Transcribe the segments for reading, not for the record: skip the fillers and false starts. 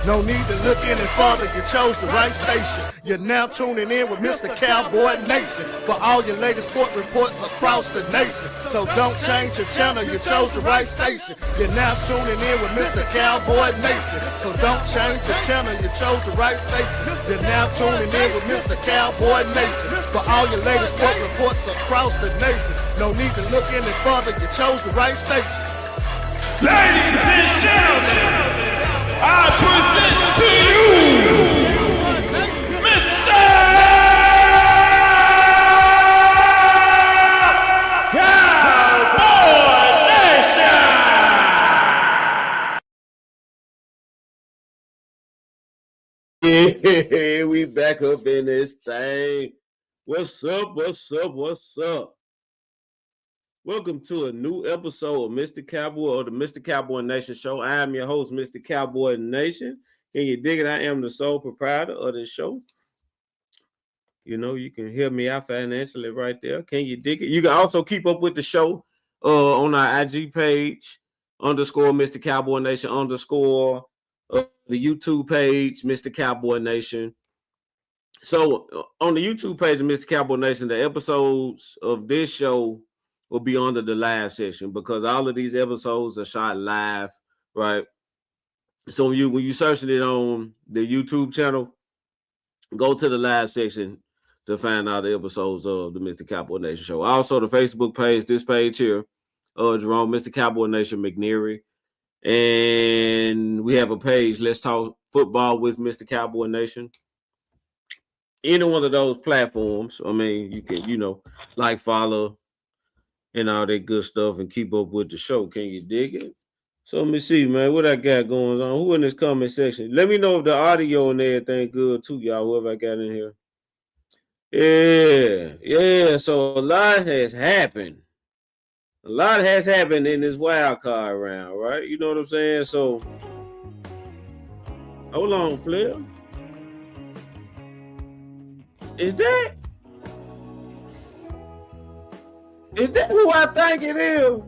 No need to look any further, you chose the right station. You're now tuning in with Mr. Cowboy Nation for all your latest sport reports across the nation. So don't change your channel, you chose the right station. You're now tuning in with Mr. Cowboy Nation. So don't change your channel, you chose the right station. You're now tuning in with Mr. Cowboy Nation for all your latest sport reports across the nation. No need to look any further, you chose the right station. Ladies and gentlemen, I present to you Mr. Cowboy Nation! Hey, we back up in this thing. What's up? What's up? What's up? Welcome to a new episode of Mr. Cowboy or the Mr. Cowboy Nation Show. I am your host, Mr. Cowboy Nation. Can you dig it? I am the sole proprietor of this show. You know, you can hear me out financially right there. Can you dig it? You can also keep up with the show on our IG page, _ Mr. Cowboy Nation, _ the YouTube page, Mr. Cowboy Nation. So on the YouTube page of Mr. Cowboy Nation, the episodes of this show will be under the live section because all of these episodes are shot live, right? So when you searching it on the YouTube channel, go to the live section to find out the episodes of the Mr. Cowboy Nation Show. Also, the Facebook page, this page here, Jerome, Mr. Cowboy Nation McNeary. And we have a page, Let's Talk Football with Mr. Cowboy Nation. Any one of those platforms, I mean, you can, like, follow, and all that good stuff and keep up with the show. Can you dig it? So let me see, man, what I got going on. Who in this comment section? Let me know if the audio and everything good too, y'all, whoever I got in here. Yeah. So a lot has happened. A lot has happened in this wild card round, right? You know what I'm saying? So hold on, player. Is that who I think it is?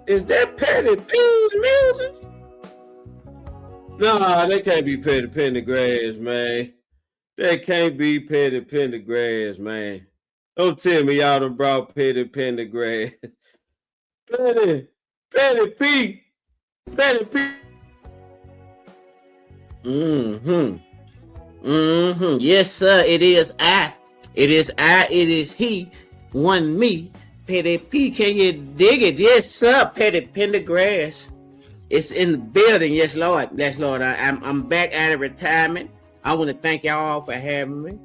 Is that Petty P's music? Nah, they can't be Petty Pendergrass, man. They can't be Petty Pendergrass, man. Don't tell me y'all done brought Petty Pendergrass. Petty P. Yes, sir, it is I. It is he, one me, Petty P. Can you dig it? Yes, sir, Petty Pendergrass. It's in the building. Yes, Lord. Yes, Lord. I'm back out of retirement. I want to thank y'all for having me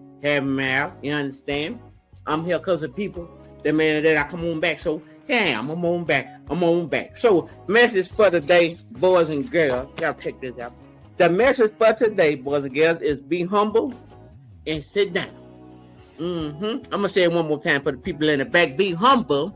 out. You understand? I'm here because of people. That I come on back. So, yeah, I'm on back. So, message for today, boys and girls. Y'all check this out. The message for today, boys and girls, is be humble and sit down. I'm going to say it one more time for the people in the back. Be humble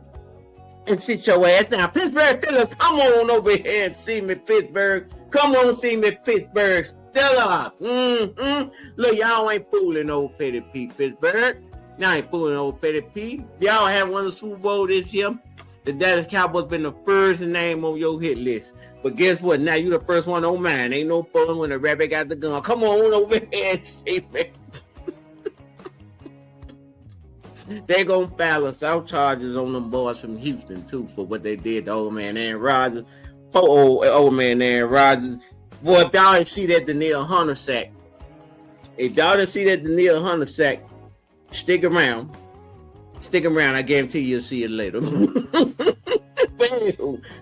and sit your ass down. Pittsburgh Steelers, come on over here and see me, Pittsburgh. Come on, see me, Pittsburgh Steelers. Look, y'all ain't fooling old Petty P, Pittsburgh. Y'all ain't fooling old Petty P. Y'all have won the Super Bowl this year. The Dallas Cowboys been the first name on your hit list. But guess what? Now you the first one on mine. Ain't no fun when the rabbit got the gun. Come on over here and see me. They gonna file assault charges on them boys from Houston too for what they did to old man Aaron Rodgers. Poor old man Aaron Rodgers. Boy, if y'all didn't see that Danielle Hunter sack, stick around. I guarantee you'll see it later.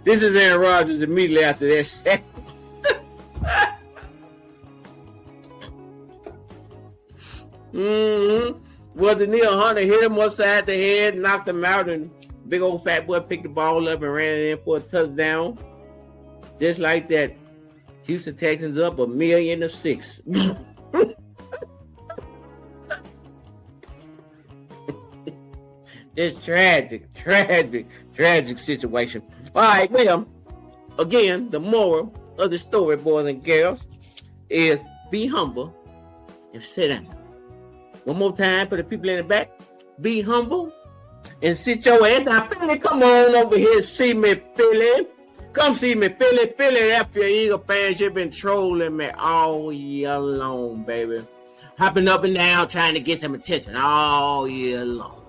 This is Aaron Rodgers immediately after that sack. Well, Danielle Hunter hit him upside the head, knocked him out, and big old fat boy picked the ball up and ran it in for a touchdown. Just like that. Houston Texans up 1,000,006. Just tragic situation. All right, well, again, the moral of the story, boys and girls, is be humble and sit down. One more time for the people in the back. Be humble and sit your ass down. Philly, come on over here, see me, Philly. Come see me, Philly. After your Eagle fans, you've been trolling me all year long, baby. Hopping up and down, trying to get some attention all year long.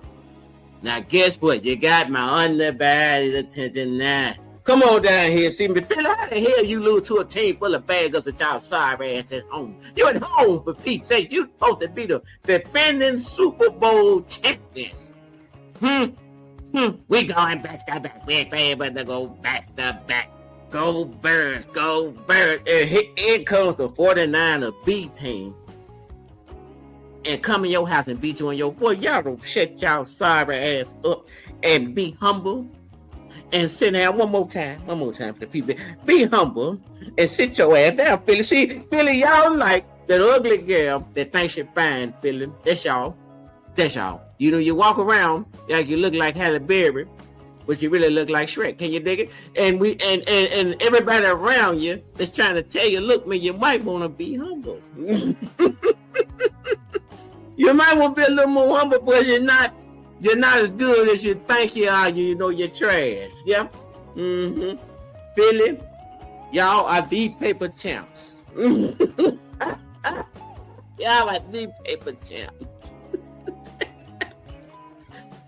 Now, guess what? You got my undivided attention now. Come on down here, see me. Philly, how the hell you lose to a team full of baggers with y'all sorry ass at home? You at home, for Pete's sake. You supposed to be the defending Super Bowl champion. We going back to back. We're able to go back to back. Go Birds, go Birds. And here comes the 49er B team. And come in your house and beat you on your boy. Y'all don't shut y'all sorry ass up and be humble. And sit down one more time for the people. Be humble and sit your ass down, Philly. See, Philly, y'all like that ugly girl that thinks she fine, Philly. That's y'all. You know, you walk around like you look like Halle Berry, but you really look like Shrek. Can you dig it? And and everybody around you that's trying to tell you, look, man, you might want to be humble. You might want to be a little more humble, but you're not as good as you think you are. You know, you're trash. Yeah. Philly, y'all are the paper champs. Y'all are the paper champs.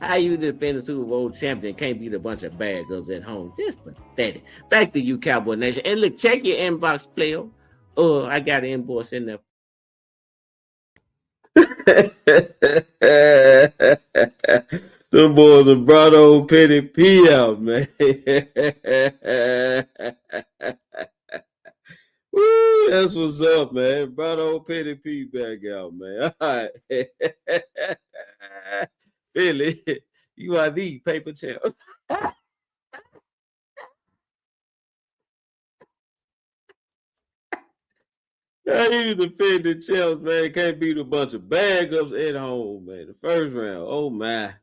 How you defend the Super Bowl champion can't beat a bunch of bad girls at home? Just pathetic. Back to you, Cowboy Nation. And look, check your inbox, player. Oh, I got an invoice in there. Them boys have brought old Petty P out, man. Woo, that's what's up, man. Brought old Petty P back out, man. All right. Philly, you are the paper champ. How you defend the champs, man? Can't beat a bunch of bag ups at home, man. The first round. Oh my.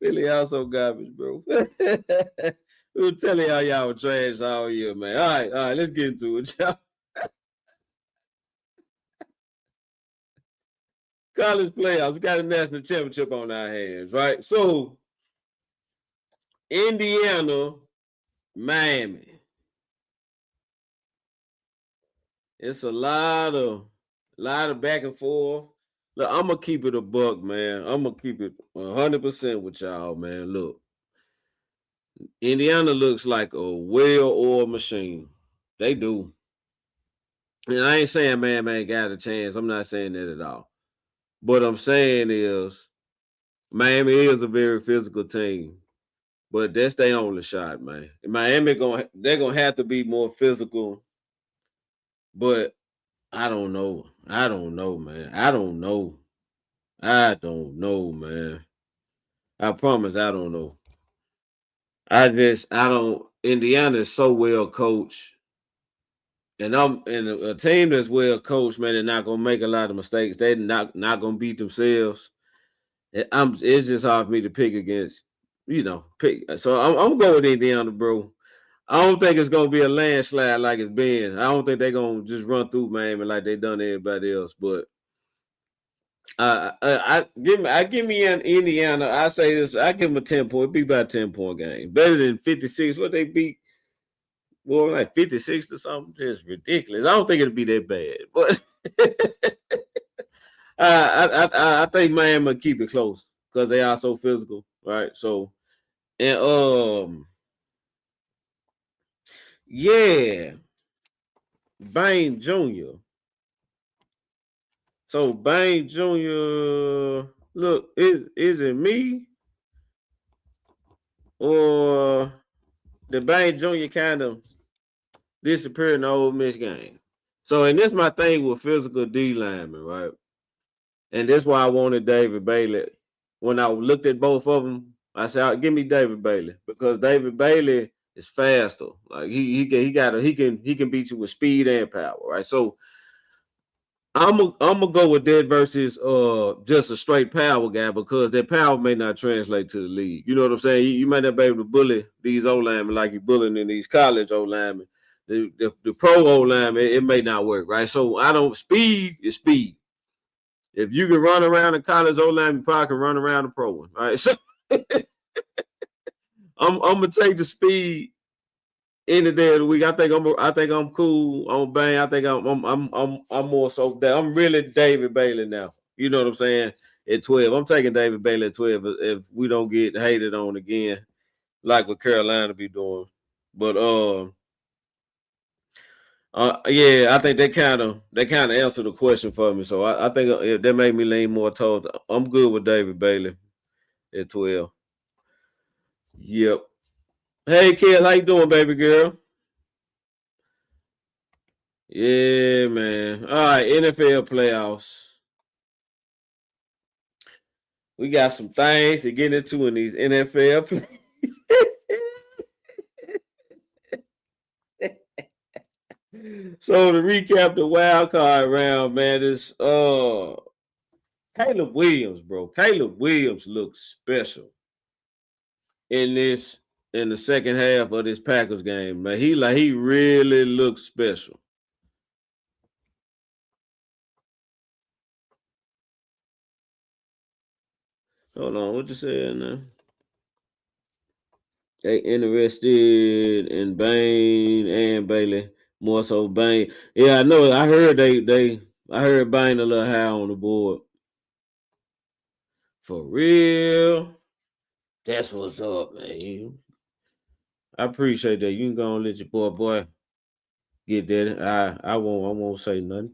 Philly also garbage, bro. We were telling y'all were trash all year, man. All right, let's get into it, y'all. College playoffs. We got a national championship on our hands, right? So, Indiana, Miami. It's a lot of back and forth. Look, I'm gonna keep it a buck, man. I'm gonna keep it 100% with y'all, man. Look, Indiana looks like a well-oiled machine. They do. And I ain't saying man got a chance. I'm not saying that at all. What I'm saying is Miami is a very physical team, but that's their only shot, man. And Miami they're gonna have to be more physical, but I don't know, man. I don't know, man. I promise I don't know. Indiana is so well coached. And a team that's well coached, man, they're not gonna make a lot of mistakes. They're not gonna beat themselves. It's just hard for me to pick against, pick. So I'm going with Indiana, bro. I don't think it's gonna be a landslide like it's been. I don't think they're gonna just run through Miami like they done everybody else. But give me an Indiana. I say this. I give them a 10-point. It'd be about a 10-point game. Better than 56. What they beat. Well, like 56 or something, just ridiculous. I don't think it'll be that bad, but I think Miami will keep it close because they are so physical, right? So, and yeah, Bain Jr. So Bain Jr. Look, is it me or the Bain Jr. kind of disappeared in the Ole Miss game? So, and this is my thing with physical D linemen, right? And that's why I wanted David Bailey. When I looked at both of them, I said, "Give me David Bailey," because David Bailey is faster. Like he can beat you with speed and power, right? So I'm gonna go with that versus just a straight power guy, because that power may not translate to the league. You know what I'm saying? You might not be able to bully these O linemen like you're bullying in these college O linemen. The pro O linemen, it may not work, right? So speed is speed. If you can run around in college O lineman, you probably can run around the pro one, right? So I'm gonna take the speed any day of the week. I think I'm cool on Bane. I think I'm more so that I'm really David Bailey now. You know what I'm saying? At 12. I'm taking David Bailey at 12 if we don't get hated on again, like what Carolina be doing. But yeah, I think they kind of answered the question for me. So I think that made me lean more towards I'm good with David Bailey at 12. Yep. Hey kid, how you doing, baby girl? Yeah, man. All right, NFL playoffs. We got some things to get into in these NFL playoffs. So to recap the wild card round, man, is Caleb Williams, bro. Caleb Williams looks special in the second half of this Packers game, man. He really looks special. Hold on, what you saying now? They interested in Bane and Bailey. More so Bane. Yeah, I know. I heard I heard Bane a little high on the board. For real. That's what's up, man. I appreciate that. You can go and let your boy get that. I won't say nothing.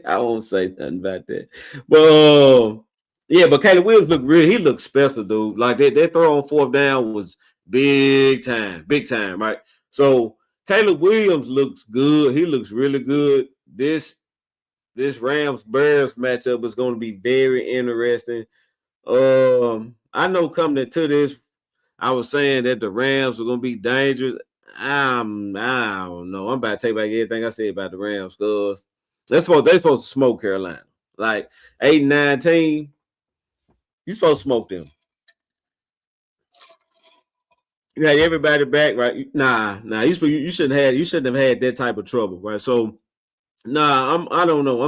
I won't say nothing about that. But yeah, but Caleb Williams he looks special, dude. Like that throw on fourth down was big time, right? So Caleb Williams looks good. He looks really good. This Rams Bears matchup is going to be very interesting. I know coming into this, I was saying that the Rams are going to be dangerous. I don't know. I'm about to take back everything I said about the Rams because they're supposed to smoke Carolina. Like 8-19, you're supposed to smoke them. You had everybody back, right? Nah. You shouldn't have had that type of trouble, right? So, I don't know.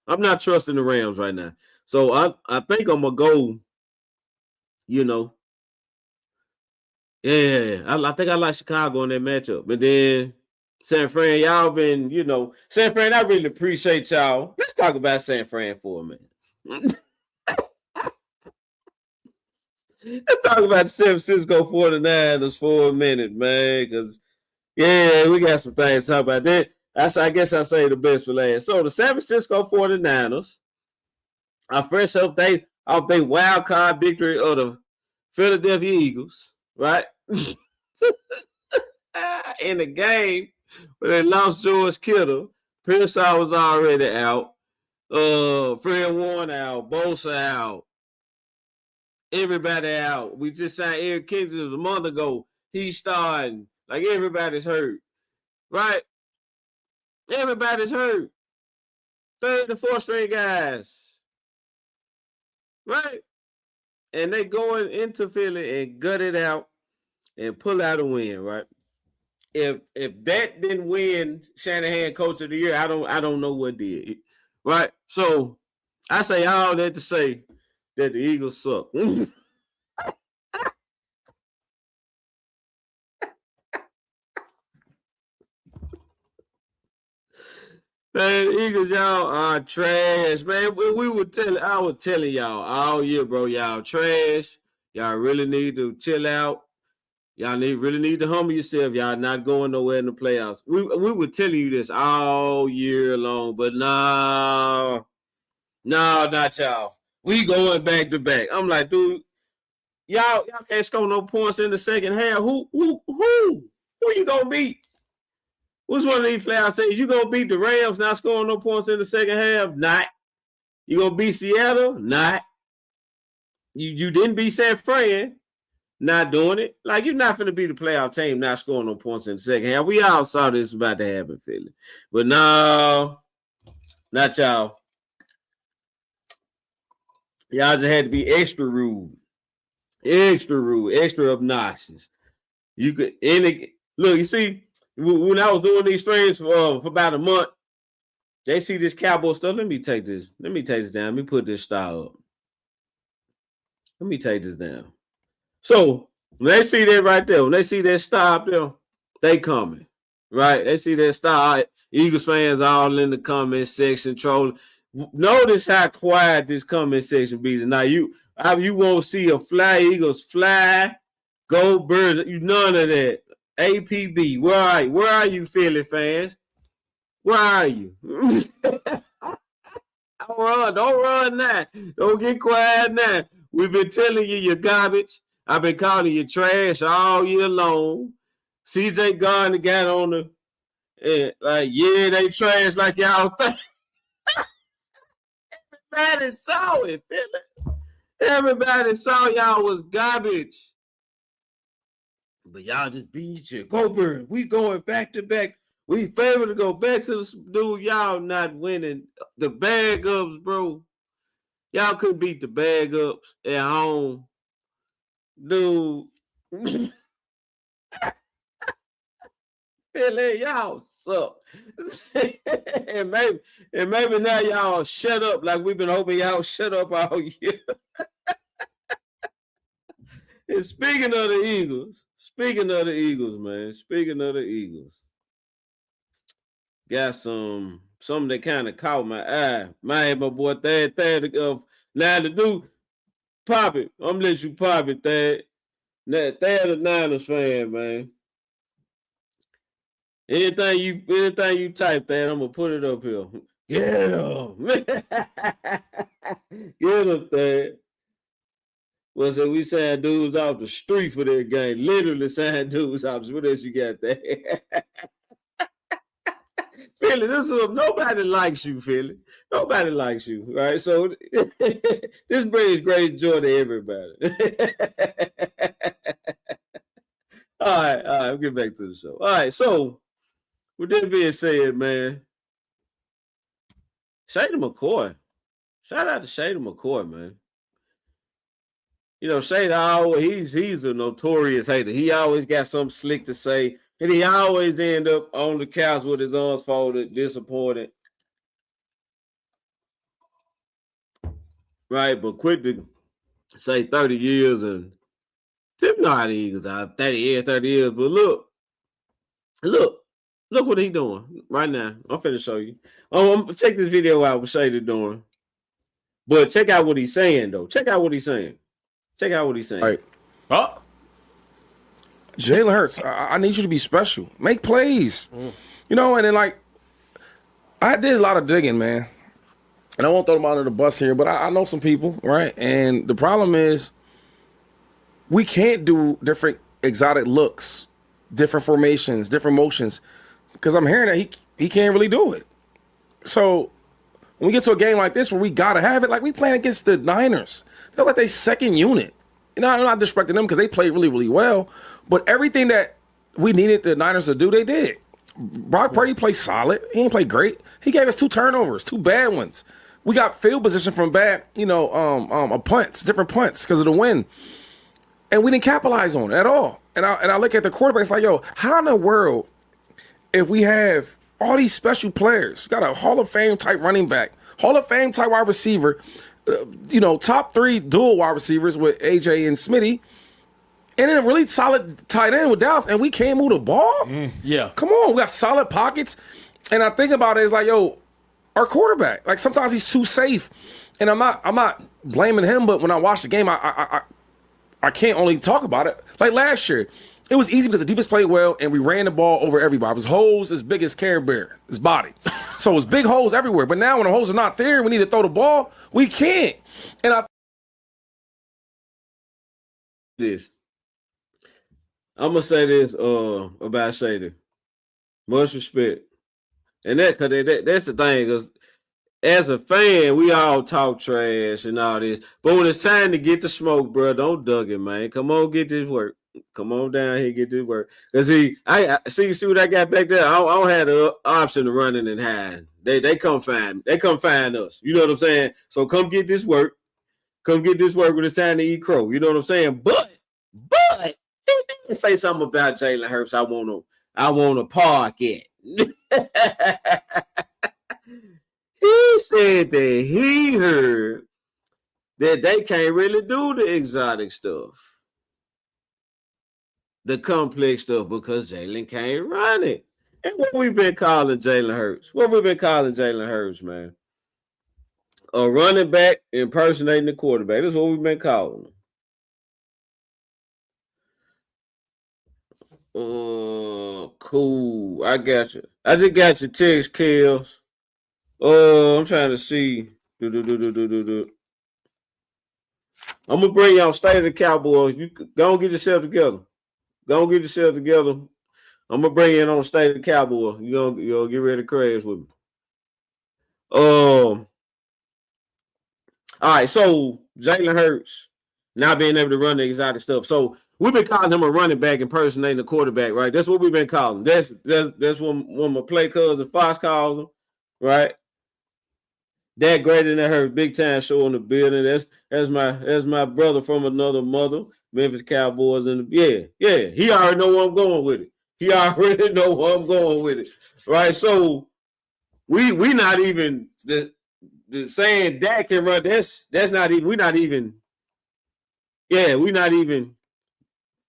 I'm not trusting the Rams right now. So I think I'm gonna go. You know, yeah, I think I like Chicago in that matchup, but then San Fran, y'all been, San Fran. I really appreciate y'all. Let's talk about San Fran for a minute. Let's talk about the San Francisco 49ers for a minute, man. Because, yeah, we got some things to talk about. That. I guess I'll say the best for last. So, the San Francisco 49ers are fresh off they wild card victory of the Philadelphia Eagles, right? In the game where they lost George Kittle. Pearsall was already out. Fred Warner out. Bosa out. Everybody out. We just signed Eric Kendricks a month ago. He's starting. Like everybody's hurt. Right? Everybody's hurt. Third and fourth string guys. Right? And they going into Philly and gut it out and pull out a win, right? If that didn't win Shanahan Coach of the Year, I don't know what did. Right? So I say all that to say that the Eagles suck. Man, the Eagles, y'all are trash, man. I was telling y'all all year, bro, y'all trash. Y'all really need to chill out. Y'all really need to humble yourself. Y'all not going nowhere in the playoffs. We were telling you this all year long, but no, not y'all. We going back to back. I'm like, dude, y'all can't score no points in the second half. Who you gonna beat? Who's one of these players say you gonna beat the Rams not scoring no points in the second half? Not. You gonna beat Seattle? Not. You didn't beat San Fran. Not doing it. Like, you're not going to be the playoff team not scoring no points in the second half. We all saw this about to happen, Philly. But no, not y'all. Y'all just had to be extra rude, extra obnoxious. You could look. You see, when I was doing these streams for about a month, they see this Cowboy stuff. Let me take this down. Let me put this style up. Let me take this down. So when they see that right there, when they see that star up there, they coming. Right? They see that star. Eagles fans all in the comment section trolling. Notice how quiet this comment section be tonight. You won't see a fly Eagles fly, go birds, none of that. APB, where are you, Philly fans? Where are you? Don't run now. Don't get quiet now. We've been telling you you're garbage. I've been calling you trash all year long. CJ Gardner got on the they trash like y'all think. Everybody saw it, Philly. Everybody saw y'all was garbage. But y'all just beat you. Go Bird. We going back to back. We favor to go back to the dude. Y'all not winning. The bag ups, bro. Y'all couldn't beat the bag ups at home. Dude. Philly, y'all suck. and maybe now y'all shut up like we've been hoping y'all shut up all year. And speaking of the Eagles, man. Got something that kind of caught my eye. My boy Thad of now to do pop it. I'm gonna let you pop it, Thad. Now, Thad a Niners fan, man. Anything you type, Thad, I'm gonna put it up here. Get him. Get him, Thad. Well, so we signed dudes off the street for that game. Literally signed dudes off. What else you got there? Philly, nobody likes you, Philly. Nobody likes you, right? So this brings great joy to everybody. All right, we'll get back to the show. All right, so with that being said, man, Shady McCoy. Shout out to Shady McCoy, man. You know, Shady he's a notorious hater. He always got something slick to say. And he always end up on the couch with his arms folded, disappointed. Right, but quick to say 30 years and Tip know how the Eagles are. 30 years. But look what he doing right now. I'm finna show you. Check this video out what Shady doing. But check out what he's saying, though. Check out what he's saying. All right. Oh. Jalen Hurts, I need you to be special. Make plays. You know, and then, I did a lot of digging, man. And I won't throw them under the bus here, but I know some people, right? And the problem is we can't do different exotic looks, different formations, different motions, because I'm hearing that he can't really do it. So when we get to a game like this where we got to have it, like we playing against the Niners, they're like their second unit. You know, I'm not disrespecting them because they played really, really well. But everything that we needed the Niners to do, they did. Brock Purdy played solid. He didn't play great. He gave us 2 turnovers, 2 bad ones. We got field position from bad, punts, different punts because of the wind. And we didn't capitalize on it at all. And I look at the quarterback, it's like, yo, how in the world, if we have all these special players, got a Hall of Fame type running back, Hall of Fame type wide receiver, top 3 dual wide receivers with AJ and Smitty, and then a really solid tight end with Dallas, and we can't move the ball? Yeah. Come on, we got solid pockets. And I think about it, it's like, yo, our quarterback, like sometimes he's too safe. And I'm not blaming him, but when I watch the game, I can't only talk about it. Like last year, it was easy because the defense played well and we ran the ball over everybody. It was holes as big as Care Bear, his body. So it was big holes everywhere. But now when the holes are not there, we need to throw the ball. We can't. And I'm gonna say this about Shady. Much respect. And that's the thing, because as a fan, we all talk trash and all this. But when it's time to get the smoke, bro, don't dug it, man. Come on, get this work. Come on down here, get this work. Because I see what I got back there. I don't have the option of running and hiding. They come find me. They come find us. You know what I'm saying? So come get this work. Come get this work when it's time to eat crow. You know what I'm saying? But he didn't say something about Jalen Hurts I want to park it. He said that he heard that they can't really do the exotic stuff, the complex stuff, because Jalen can't run it. And what we've been calling Jalen Hurts? What we've been calling Jalen Hurts, man? A running back impersonating the quarterback. That's what we've been calling him. Cool. I got you. I just got your text, Kills. I'm trying to see. I'm gonna bring you on State of the Cowboys. You go and get yourself together. Go and get yourself together. I'm gonna bring you in on State of the Cowboys. You gonna get ready to crash with me. All right. So Jalen Hurts not being able to run the exotic stuff. So we've been calling him a running back impersonating the quarterback, right? That's what we've been calling. That's what my play cousin Fox calls him, right? That greater than Hurts, big time show in the building. That's my brother from another mother, Memphis Cowboys, and yeah. He already know where I'm going with it. He already know where I'm going with it, right? So we not even the saying Dak can run. That's not even. We're not even. Yeah, we're not even.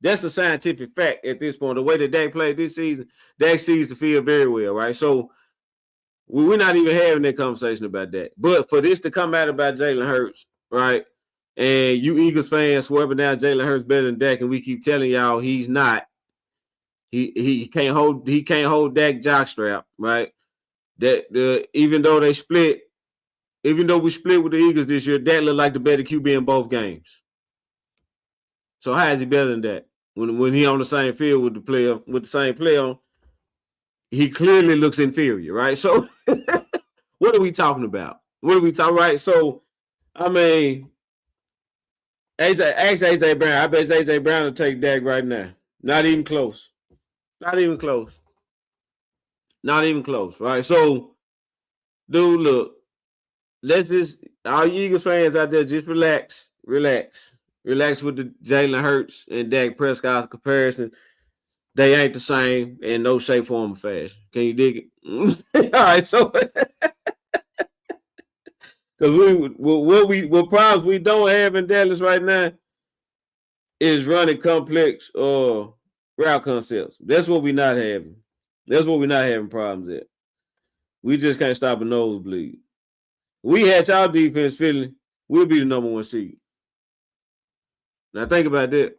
That's a scientific fact at this point. The way that Dak played this season, Dak sees the field very well, right? So we're not even having that conversation about that. But for this to come out about Jalen Hurts, right? And you Eagles fans swerving down Jalen Hurts better than Dak, and we keep telling y'all he's not. He can't hold Dak jockstrap, right? Even though we split with the Eagles this year, Dak looked like the better QB in both games. So how is he better than that? When he on the same field with the same player, he clearly looks inferior, right? So what are we talking about? Right? So I mean, ask AJ Brown. I bet AJ Brown will take Dak right now. Not even close. Not even close, right? So, dude, look, let's just, all you Eagles fans out there, just relax with the Jalen Hurts and Dak Prescott comparison. They ain't the same in no shape, form, or fashion. Can you dig it? All right, so because what problems we don't have in Dallas right now is running complex route concepts. That's what we're not having. That's what we're not having problems at. We just can't stop a nosebleed. We had y'all defense feeling we'll be the number one seed. Now think about that.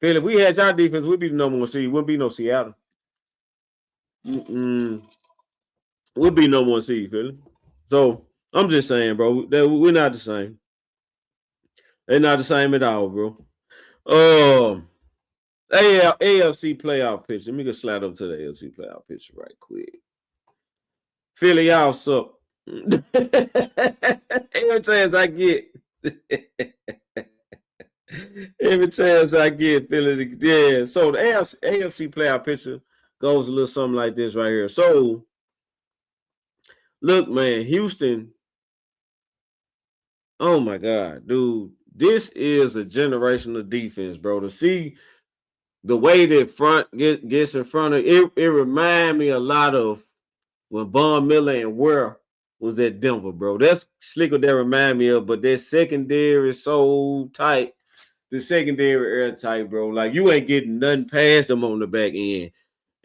Phil, if we had y'all defense, we'd be the number one seed. Wouldn't be no Seattle. We'd be number one seed, Phil. So I'm just saying, bro, that we're not the same. They're not the same at all, bro. AFC playoff picture. Let me go slide over to the AFC playoff picture right quick. Philly, y'all suck. Every chance I get. Every chance I get, Philly. Yeah. So the AFC playoff picture goes a little something like this right here. So, look, man, Houston. Oh, my God, dude. This is a generational defense, bro. To see the way that front gets in front of it, it reminds me a lot of when Von Miller and Ware was at Denver, bro. That's slicker that remind me of, but that secondary is so tight. The secondary airtight, bro. Like, you ain't getting nothing past them on the back end.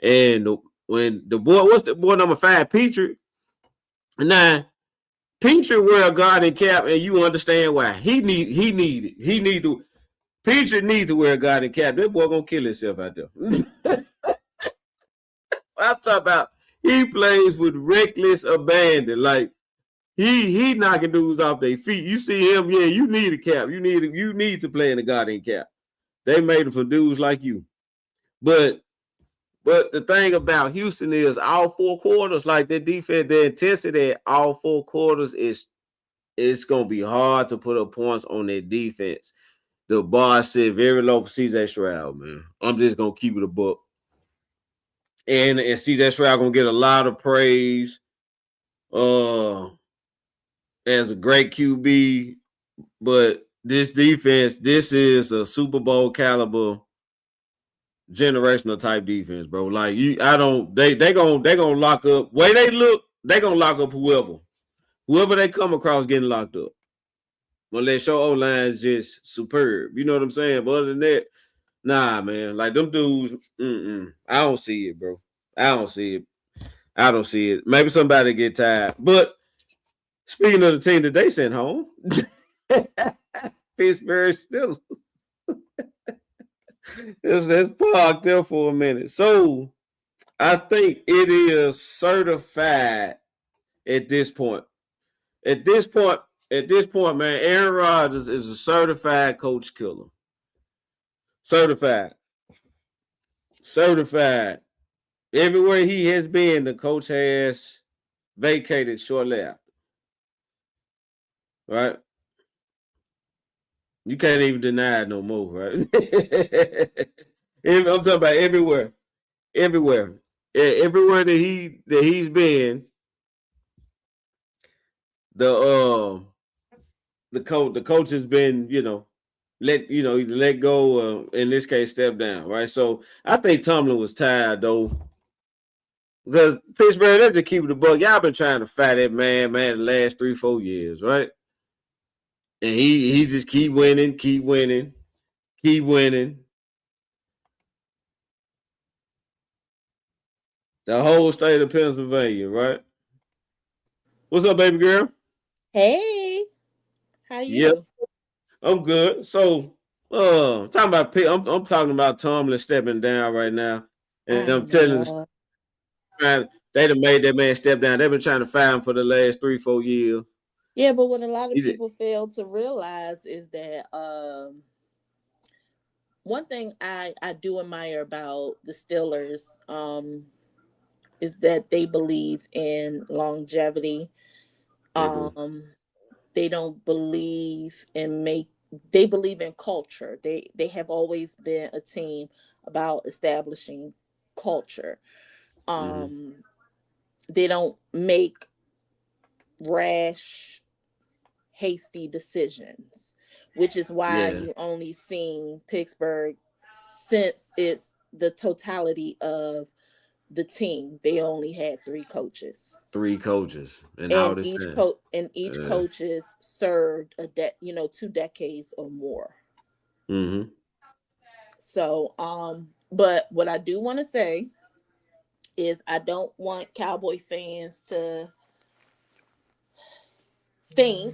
And when the boy, what's the boy number 5, Petrie? Now, Petrie wear a guarding cap, and you understand why. Petrie needs to wear a guarding cap. That boy gonna kill himself out there. I'm talking about he plays with reckless abandon. Like, he knocking dudes off their feet. You see him, yeah, you need a cap. You need to play in a guarding cap. They made him for dudes like you. But the thing about Houston is all 4 quarters, like the defense, the intensity at all 4 quarters it's gonna be hard to put up points on their defense. The bar set very low for CJ Stroud, man. I'm just gonna keep it a book. And CJ Stroud gonna get a lot of praise. As a great QB, but this defense, this is a Super Bowl caliber generational type defense, bro. Like they gonna lock up. Way they look, they gonna lock up whoever they come across getting locked up. unless your O-line is just superb. You know what I'm saying? But other than that, nah, man. Like them dudes, I don't see it, bro. I don't see it. Maybe somebody get tired. But speaking of the team that they sent home, Pittsburgh Steelers. Let's park there for a minute. So I think it is certified at this point. At this point, man, Aaron Rodgers is a certified coach killer. Certified. Everywhere he has been, the coach has vacated shortly after. Right? You can't even deny it no more, right? I'm talking about everywhere. Everywhere that he's been, the coach has been, either let go or in this case step down, right? So I think Tomlin was tired though. Because Pittsburgh, let's just keep it a buck. Y'all been trying to fight that man the last 3-4 years, right? And he just keep winning. The whole state of Pennsylvania, right? What's up, baby girl? Hey, how you? Yep, I'm good. So, I'm talking about Tomlin stepping down right now, and I'm telling you, they done made that man step down. They've been trying to fire him for the last 3-4 years. Yeah, but what a lot of people fail to realize is that one thing I do admire about the Steelers is that they believe in longevity. They don't believe they believe in culture. They have always been a team about establishing culture. They don't make rash, hasty decisions, which is why you only seen Pittsburgh, since it's the totality of the team. They only had 3 coaches. And each coaches served 2 decades or more. So, but what I do want to say is I don't want Cowboy fans to think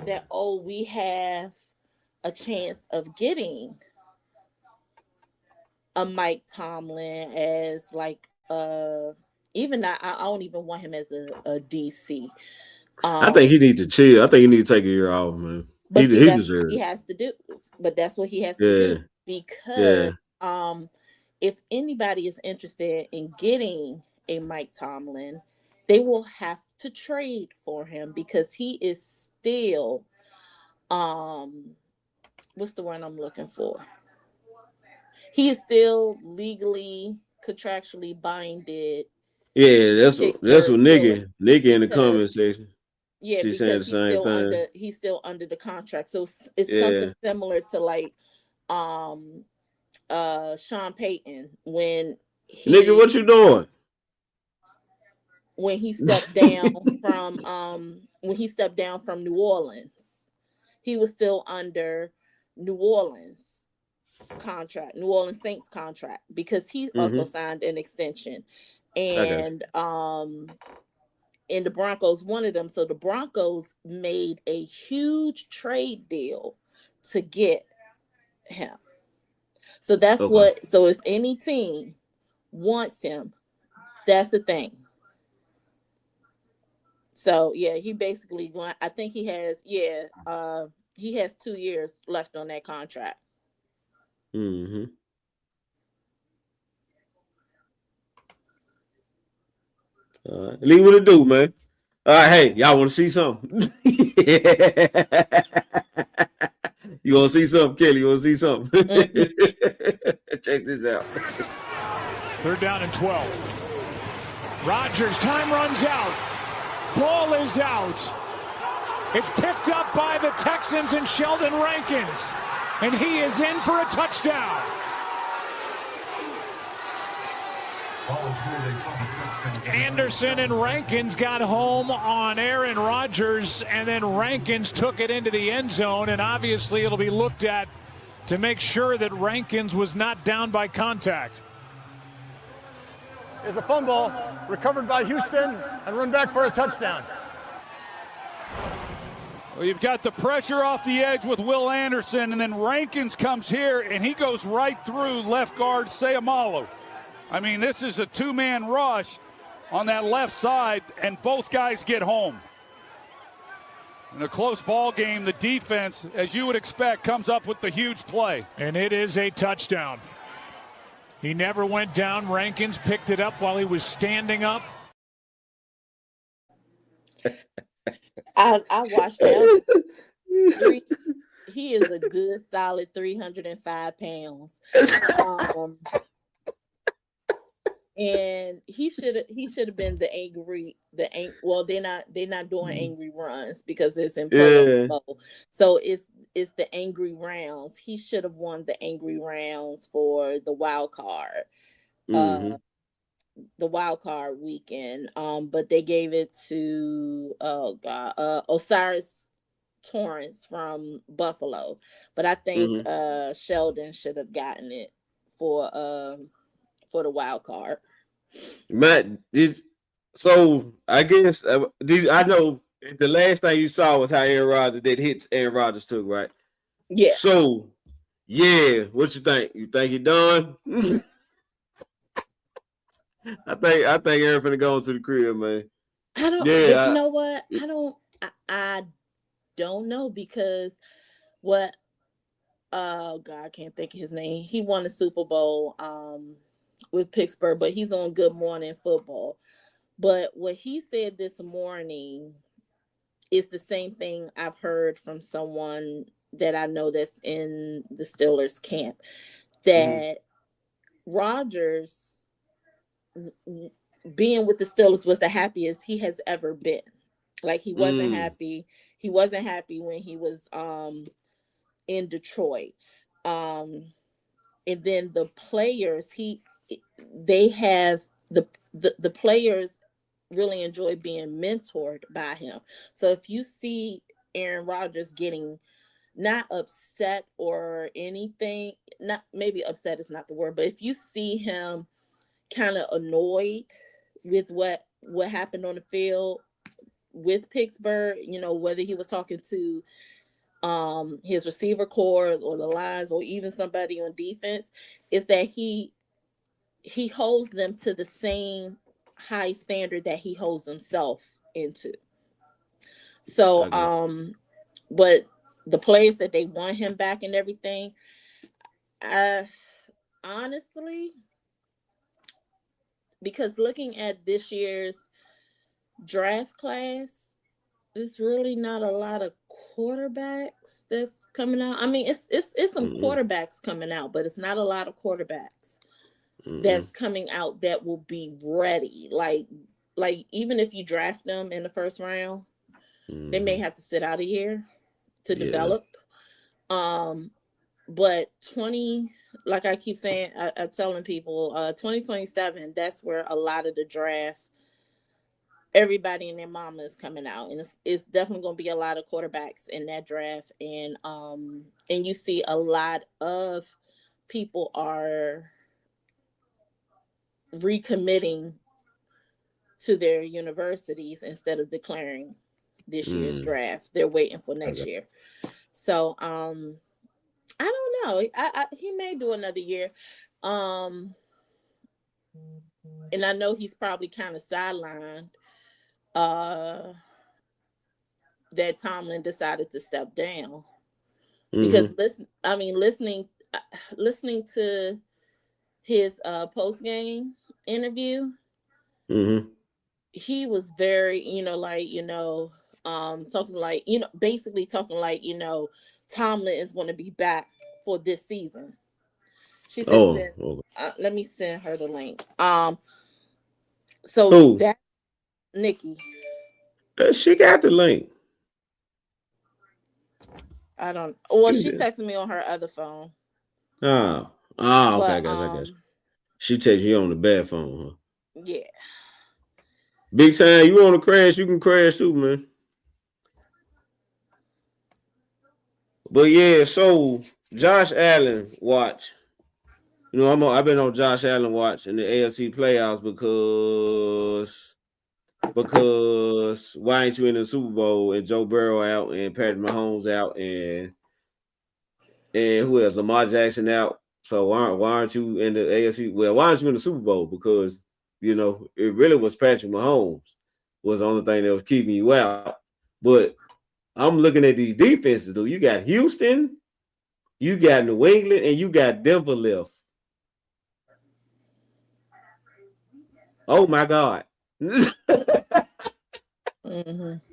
that, we have a chance of getting a Mike Tomlin as like even I don't even want him as a DC. I think he needs to chill. I think he needs to take a year off, man. But he deserves. He has to do, but that's what he has to do, because if anybody is interested in getting a Mike Tomlin, they will have to trade for him, because he is still what's the word I'm looking for? He is still legally, contractually binded. Yeah, that's what Nikki in the comment section. Yeah, she's saying the same thing. He's still under the contract. So it's something similar to like Sean Payton when Nikki, what you doing? When he stepped down from New Orleans, he was still under New Orleans Saints contract, because he also signed an extension, and the Broncos wanted him. So the Broncos made a huge trade deal to get him. So that's so if any team wants him, that's the thing. So he basically I think he has 2 years left on that contract. Leave what it do, man. All right, hey, y'all want to see something? You want to see something, Kelly? You want to see something? Check this out. 3rd down and 12. Rodgers, time runs out. Ball is out. It's picked up by the Texans and Sheldon Rankins, and he is in for a touchdown. Anderson and Rankins got home on Aaron Rodgers, and then Rankins took it into the end zone, and obviously it'll be looked at to make sure that Rankins was not down by contact. Is a fumble recovered by Houston and run back for a touchdown. Well, you've got the pressure off the edge with Will Anderson, and then Rankins comes here, and he goes right through left guard Sayamalu. I mean, this is a two-man rush on that left side, and both guys get home. In a close ball game, the defense, as you would expect, comes up with the huge play. And it is a touchdown. He never went down. Rankins picked it up while he was standing up. I watched that. He is a good, solid 305 pounds. And he should have been well, they're not doing angry runs because it's in Pro Bowl. So it's the angry rounds. He should have won the angry rounds for the wild card. The wild card weekend. But they gave it to Osiris Torrance from Buffalo. But I think Sheldon should have gotten it for the wild card. Matt, so I guess I know the last thing you saw was how Aaron Rodgers did hits Aaron Rodgers took, right? Yeah. So what you think? You think he done? I think Aaron finna go into the crib, man. I don't. But you know what? I don't know because what? Oh God, I can't think of his name. He won the Super Bowl with Pittsburgh, but he's on Good Morning Football. But what he said this morning is the same thing I've heard from someone that I know that's in the Steelers camp, that Rodgers being with the Steelers was the happiest he has ever been. Like he wasn't happy. He wasn't happy when he was in Detroit. And then the players, the players really enjoy being mentored by him. So if you see Aaron Rodgers getting not upset or anything, not maybe upset is not the word, but if you see him kind of annoyed with what happened on the field with Pittsburgh, whether he was talking to his receiver corps or the lines or even somebody on defense, is that he holds them to the same high standard that he holds himself into. So, but the players that they want him back and everything, honestly, because looking at this year's draft class, there's really not a lot of quarterbacks that's coming out. I mean, it's some quarterbacks coming out, but it's not a lot of quarterbacks that's coming out that will be ready. Like even if you draft them in the first round, they may have to sit out a year to develop. But like I keep saying, I'm telling people, 2027, that's where a lot of the draft, everybody and their mama is coming out, and it's definitely going to be a lot of quarterbacks in that draft, and you see a lot of people are recommitting to their universities instead of declaring this year's draft. They're waiting for next year. So I don't know. He may do another year. And I know he's probably kind of sidelined that Tomlin decided to step down because listening to his post game interview, he was very basically talking like Tomlin is going to be back for this season. She said, let me send her the link. So that Nikki. She got the link. I don't. Well, she's texting me on her other phone. Okay, guys, I guess. She takes you on the bad phone, huh? Yeah. Big time. You want to crash? You can crash too, man. But yeah, so Josh Allen watch. You know, I've been on Josh Allen watch in the AFC playoffs because why ain't you in the Super Bowl and Joe Burrow out and Patrick Mahomes out and who else? Lamar Jackson out. So why aren't you in the AFC? Well, why aren't you in the Super Bowl? Because you know it really was Patrick Mahomes was the only thing that was keeping you out. But I'm looking at these defenses, though. You got Houston, you got New England, and you got Denver left. Oh my God. Mm-hmm.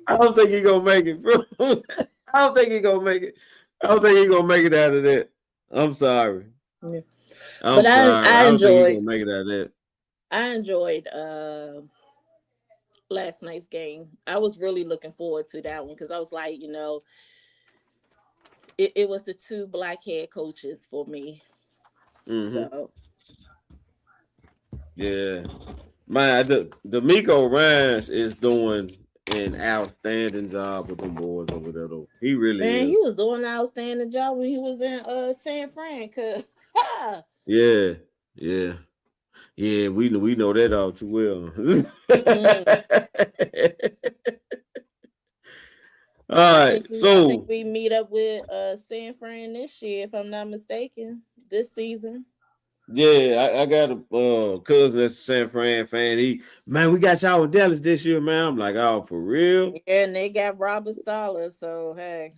I don't think he's gonna make it, bro. I don't think he's gonna make it. I don't think he's gonna make it out of that. I'm sorry. Yeah. I'm sorry. I don't think he's gonna make it out of that. I enjoyed last night's game. I was really looking forward to that one because I was like, you know, it was the two black head coaches for me. Mm-hmm. So yeah, man, the Miko Ryans is doing an outstanding job with them boys over there, though. He really is. He was doing an outstanding job when he was in San Fran. Cause yeah, we know that all too well. All right, I so think we meet up with San Fran this year, if I'm not mistaken, this season. Yeah, I got a cousin that's a San Fran fan. We got y'all in Dallas this year, man. I'm like, oh, for real? Yeah, and they got Robert Saleh, so hey.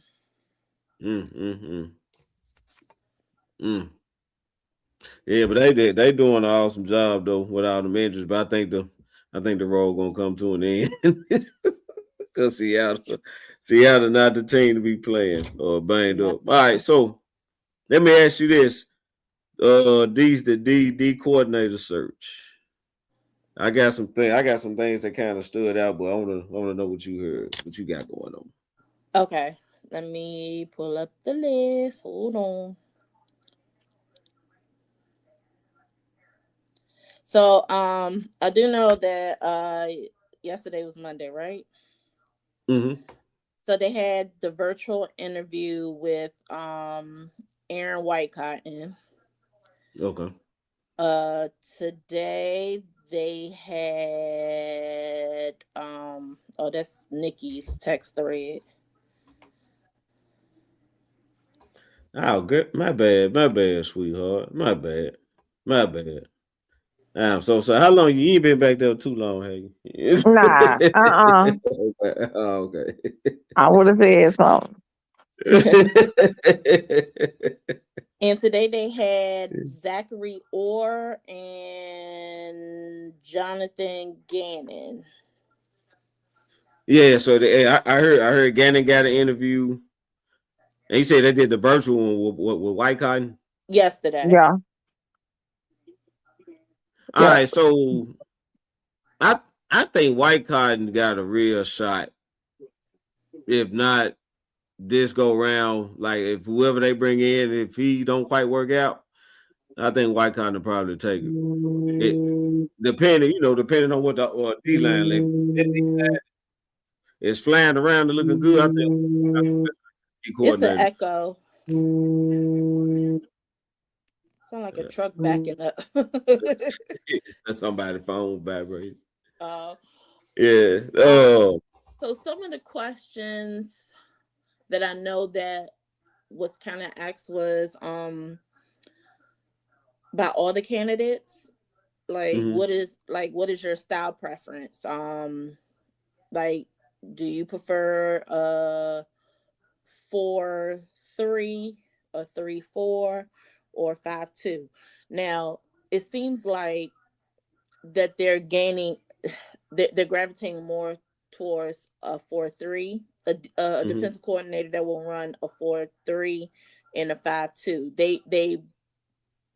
Yeah, but they doing an awesome job though with all the injuries. But I think the road gonna come to an end. Cause Seattle not the team to be playing or banged up. All right, so let me ask you this. The D coordinator search. I got some things that kind of stood out, but I wanna know what you heard, what you got going on. Okay. Let me pull up the list. Hold on. So I do know that yesterday was Monday, right? Mm-hmm. So they had the virtual interview with Aaron Whitecotton. Okay. Today they had that's Nikki's text thread. Oh, good. My bad, sweetheart. My bad. So how long you ain't been back there too long, have you? Nah, Okay. I would have said something. And today they had Zachary Orr and Jonathan Gannon. Yeah, so I heard Gannon got an interview. And he said they did the virtual one with White Cotton yesterday. Yeah. All right, so I think White Cotton got a real shot. If not this go round, like if whoever they bring in, if he don't quite work out, I think White Cotton will probably take it. Depending on what the D line is flying around and looking good. I think it's an echo. Sound like a truck backing up. That's somebody's phone vibrating. Yeah. Oh. So some of the questions that I know that was kind of asked was by all the candidates, like what is your style preference? Like, do you prefer 4-3, a 3-4, or 5-2? Now it seems like that they're gravitating more towards a 4-3, a defensive coordinator that will run a 4-3 and a 5-2.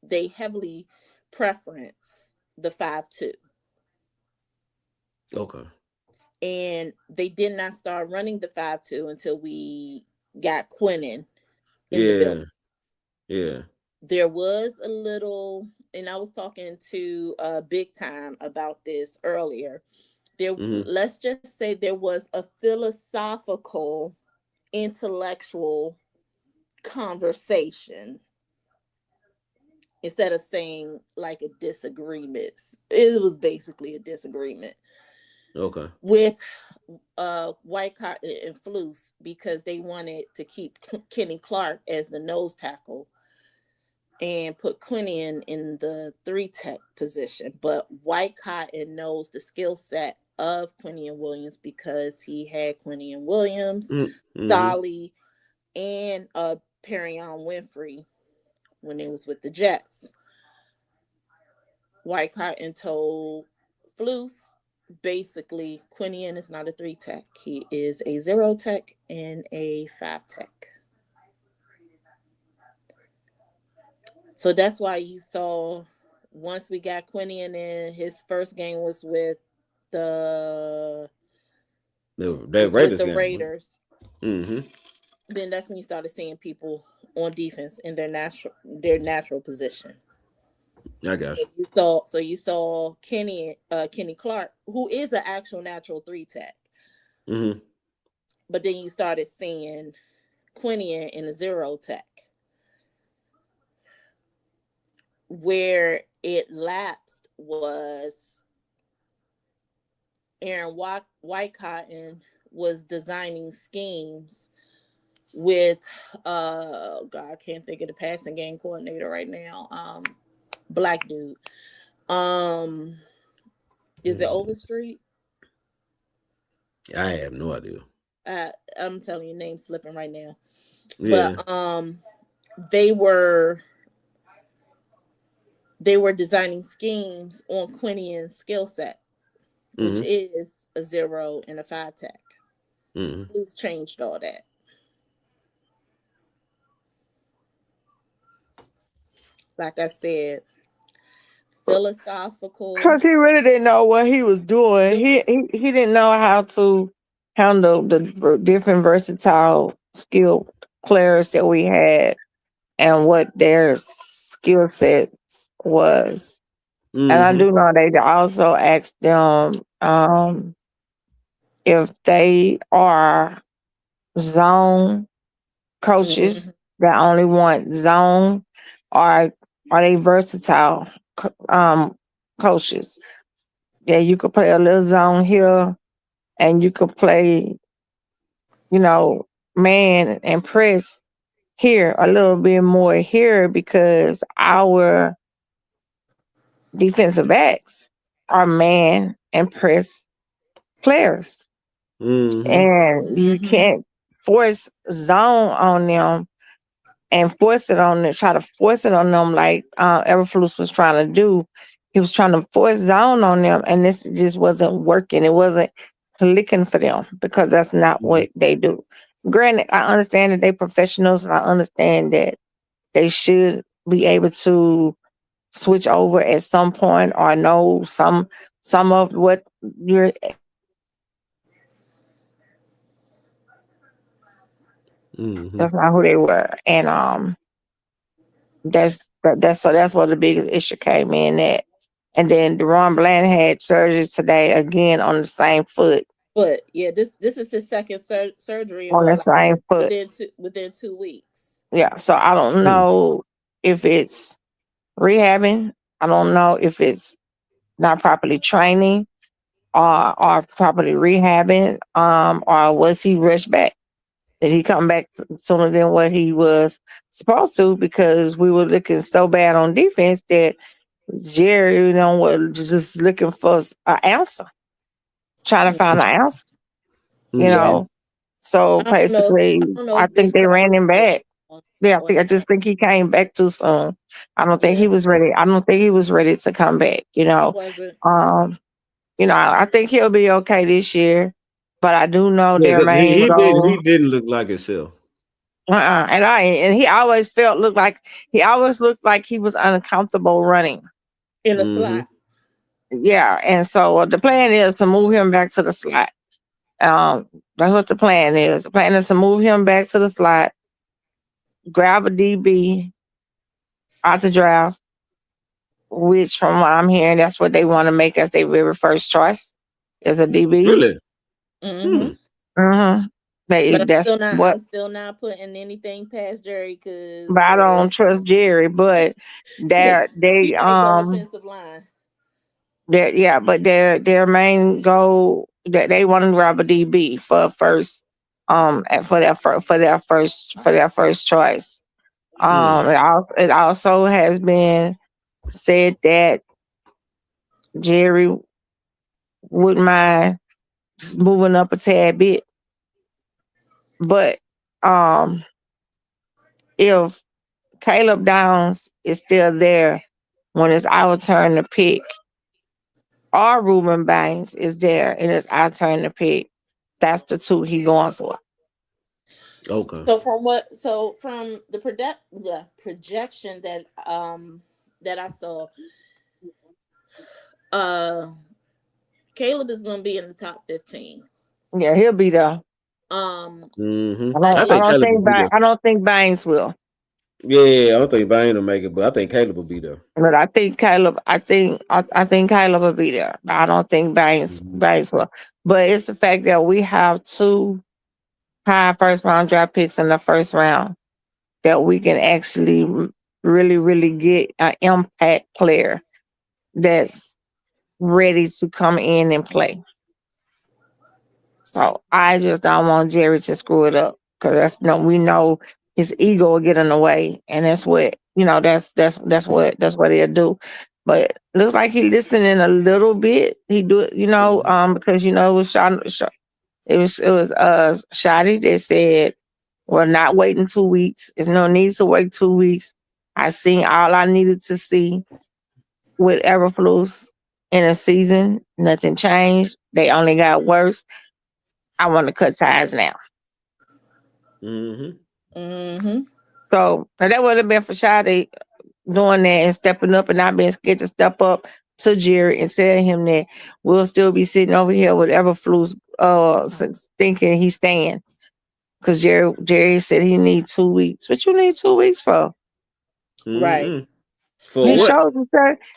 They heavily preference the 5-2. Okay. And they did not start running the 5-2 until we got Quinnen in the building. Yeah. There was a little and I was talking to Big Time about this earlier. There, let's just say there was a philosophical, intellectual conversation instead of saying like a disagreement. It was basically a disagreement. Okay. With Whitecott and Flus, because they wanted to keep Kenny Clark as the nose tackle and put Quinion in the 3-tech position. But Whitecott knows the skill set of Quinion Williams because he had Quinion Williams, Solly, and Perion Winfrey when they was with the Jets. Whitecott told Flus, basically, Quinion is not a 3-tech. He is a 0-tech and a 5-tech. So that's why you saw, once we got Quinion in, his first game was with the Raiders. Then that's when you started seeing people on defense in their natural position. I got you. So you saw Kenny Clark, who is an actual natural 3-tech. But then you started seeing Quinion in a 0-tech. Where it lapsed was Aaron Whitecotton was designing schemes with God, I can't think of the passing game coordinator right now. Black dude. Is it Overstreet? I have no idea. I'm telling you, name slipping right now. Yeah. But they were designing schemes on Quinion's skill set, which is a 0 and a 5-tech. Who's changed all that? Like I said, philosophical. Because he really didn't know what he was doing. He didn't know how to handle the different versatile skill players that we had and what their skill sets was. And I do know they also asked them if they are zone coaches that only want zone, or are they versatile coaches? Yeah, you could play a little zone here, and you could play, man and press here a little bit more here, because our defensive backs are man and press players. And you can't force zone on them and try to force it on them like Everflus was trying to do. He was trying to force zone on them, and this just wasn't working. It wasn't clicking for them because that's not what they do. Granted, I understand that they're professionals, and I understand that they should be able to switch over at some point or know some of what you're. That's not who they were, and that's where the biggest issue came in at. And then Deron Bland had surgery today again on the same foot. Yeah, this is his second surgery on the same foot within 2 weeks. Yeah, so I don't know if it's rehabbing. I don't know if it's not properly training or properly rehabbing. Or was he rushed back? Did he come back sooner than what he was supposed to? Because we were looking so bad on defense that Jerry, was just looking for an answer, trying to find an answer. So basically, I think they ran him back. Yeah, I just think he came back too soon. I don't think he was ready. I don't think he was ready to come back. I think he'll be okay this year, but I do know their main goal. He didn't look like himself. And he always looked like he was uncomfortable running in a slot. Yeah, and so the plan is to move him back to the slot. That's what the plan is. The plan is to move him back to the slot, grab a DB out the draft, which from what I'm hearing, that's what they want to make as their very first choice as a DB. Really? Mm-hmm. But That's what. I'm still not putting anything past Jerry But because I don't trust Jerry. But he might go offensive line. But their main goal that they want to grab a DB for first, for their first choice. It also has been said that Jerry wouldn't mind moving up a tad bit, but if Caleb Downs is still there when it's our turn to pick, or Ruben Banks is there and it's our turn to pick, that's the two he going for. Okay. So from the projection that I saw, Caleb is going to be in the top 15. Yeah, he'll be there. I don't think Banks will. Yeah, I don't think Bane will make it, but I think Caleb will be there. But I think Caleb will be there. I don't think Banks will. But it's the fact that we have two high first round draft picks in the first round that we can actually really, really get an impact player that's ready to come in and play. So I just don't want Jerry to screw it up because we know his ego will get in the way, and that's what that's what he'll do. But it looks like he listening a little bit. He do it, because it was Shotty that said, "We're not waiting 2 weeks. There's no need to wait 2 weeks. I seen all I needed to see with Everflus in a season. Nothing changed. They only got worse. I want to cut ties now." So that would have been for Shotty doing that and stepping up and not being scared to step up to Jerry and telling him that we'll still be sitting over here with Everflus thinking he's staying. Because Jerry said he needs 2 weeks. What you need 2 weeks for? Right. For he what? showed you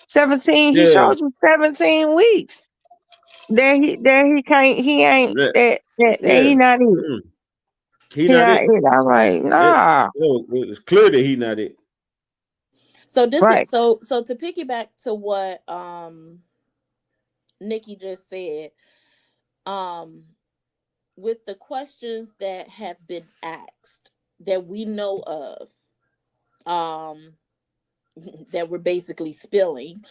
17. He showed you 17 weeks. Then he can't. He ain't that. He not it. He not it. I'm like, nah. It's clear that he not it. So this is so to piggyback to what Nikki just said, with the questions that have been asked that we know of, that we're basically spilling,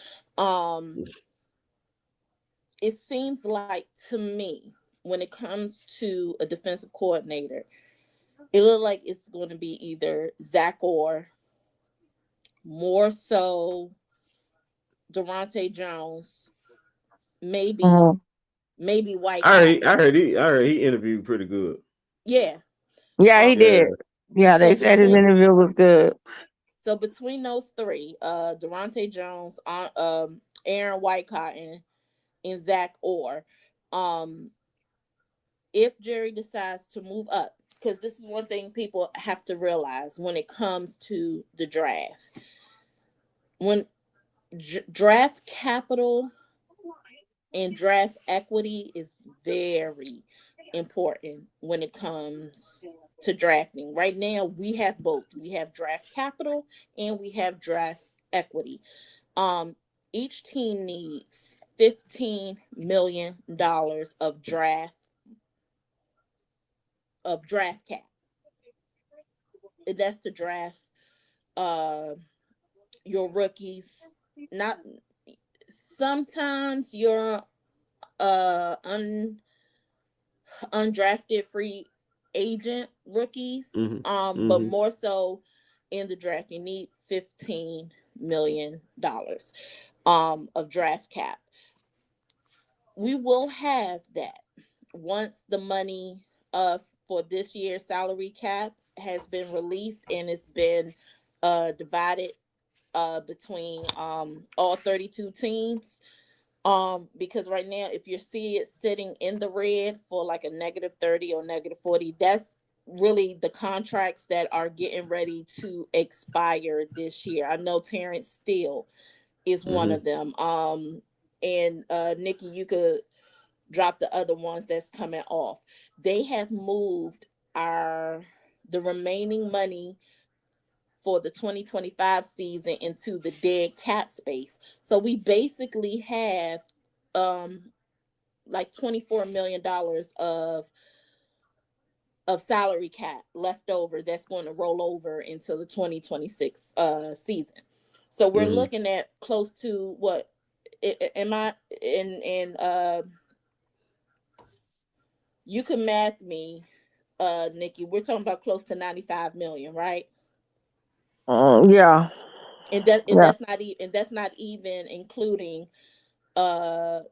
it seems like to me when it comes to a defensive coordinator, it looks like it's going to be either Zach Orr, more so Durante Jones, maybe White. I heard he interviewed pretty good. Yeah. Yeah, he did. Yeah, they said his interview was good. So between those three, Durante Jones, Aaron Whitecotton, and Zach Orr, if Jerry decides to move up, because this is one thing people have to realize when it comes to the draft. When draft capital and draft equity is very important when it comes to drafting. Right now, we have both. We have draft capital and we have draft equity. Each team needs $15 million of draft cap. And that's to draft your rookies. Not sometimes your undrafted free agent rookies, but more so in the draft, you need $15 million of draft cap. We will have that once the money for this year's salary cap has been released and it's been divided between all 32 teams. Because right now, if you see it sitting in the red for like a -30 or -40, that's really the contracts that are getting ready to expire this year. I know Terrence Steele is one of them. And Nikki, you could drop the other ones that's coming off. They have moved the remaining money for the 2025 season into the dead cap space. So we basically have like $24 million of salary cap left over that's going to roll over into the 2026 season. So we're looking at close to what am I in you can math me, Nikki. We're talking about close to 95 million, right? Yeah. And that's not even including the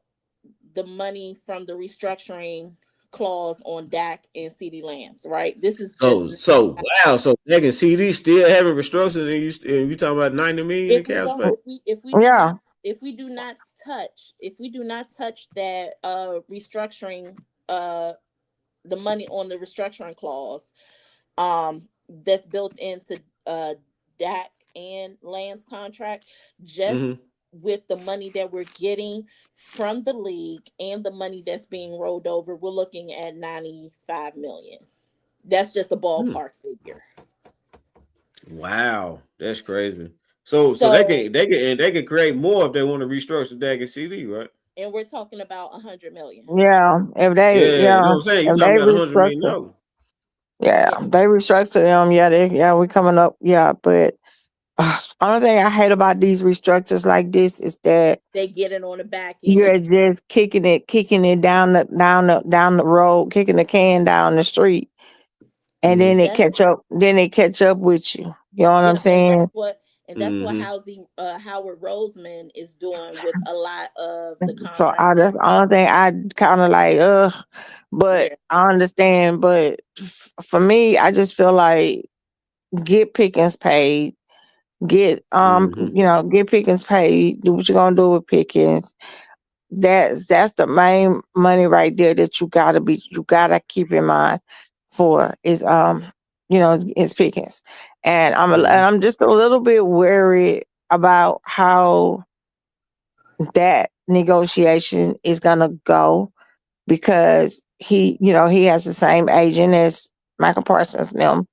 money from the restructuring clause on Dak and CeeDee Lambs, right? This is just so wow. So Dak and CD still having restructuring, and you talking about 90 million in cap space? If we do not touch that restructuring the money on the restructuring clause that's built into Dak and Lamb's contract, just with the money that we're getting from the league and the money that's being rolled over, we're looking at 95 million. That's just a ballpark figure. Wow, that's crazy. So they can create more if they want to restructure Dak and CD, right? And we're talking about 100 million. Yeah, if they, you know what I'm saying? You're talking about 100 million. No. Yeah, they restructure them. We coming up. Yeah, but only thing I hate about these restructures like this is that they get it on the back end. You're just kicking it down the road, kicking the can down the street, and then they catch up. Then they catch up with you. You know what I'm saying? That's what Howard Roseman is doing with a lot of the contracts. So that's the only thing I kind of like, but I understand. But for me, I just feel like get Pickens paid. Get get Pickens paid. Do what you're gonna do with Pickens. That's the main money right there that you gotta keep in mind for is is Pickens. And I'm just a little bit worried about how that negotiation is gonna go, because he has the same agent as Michael Parsons now.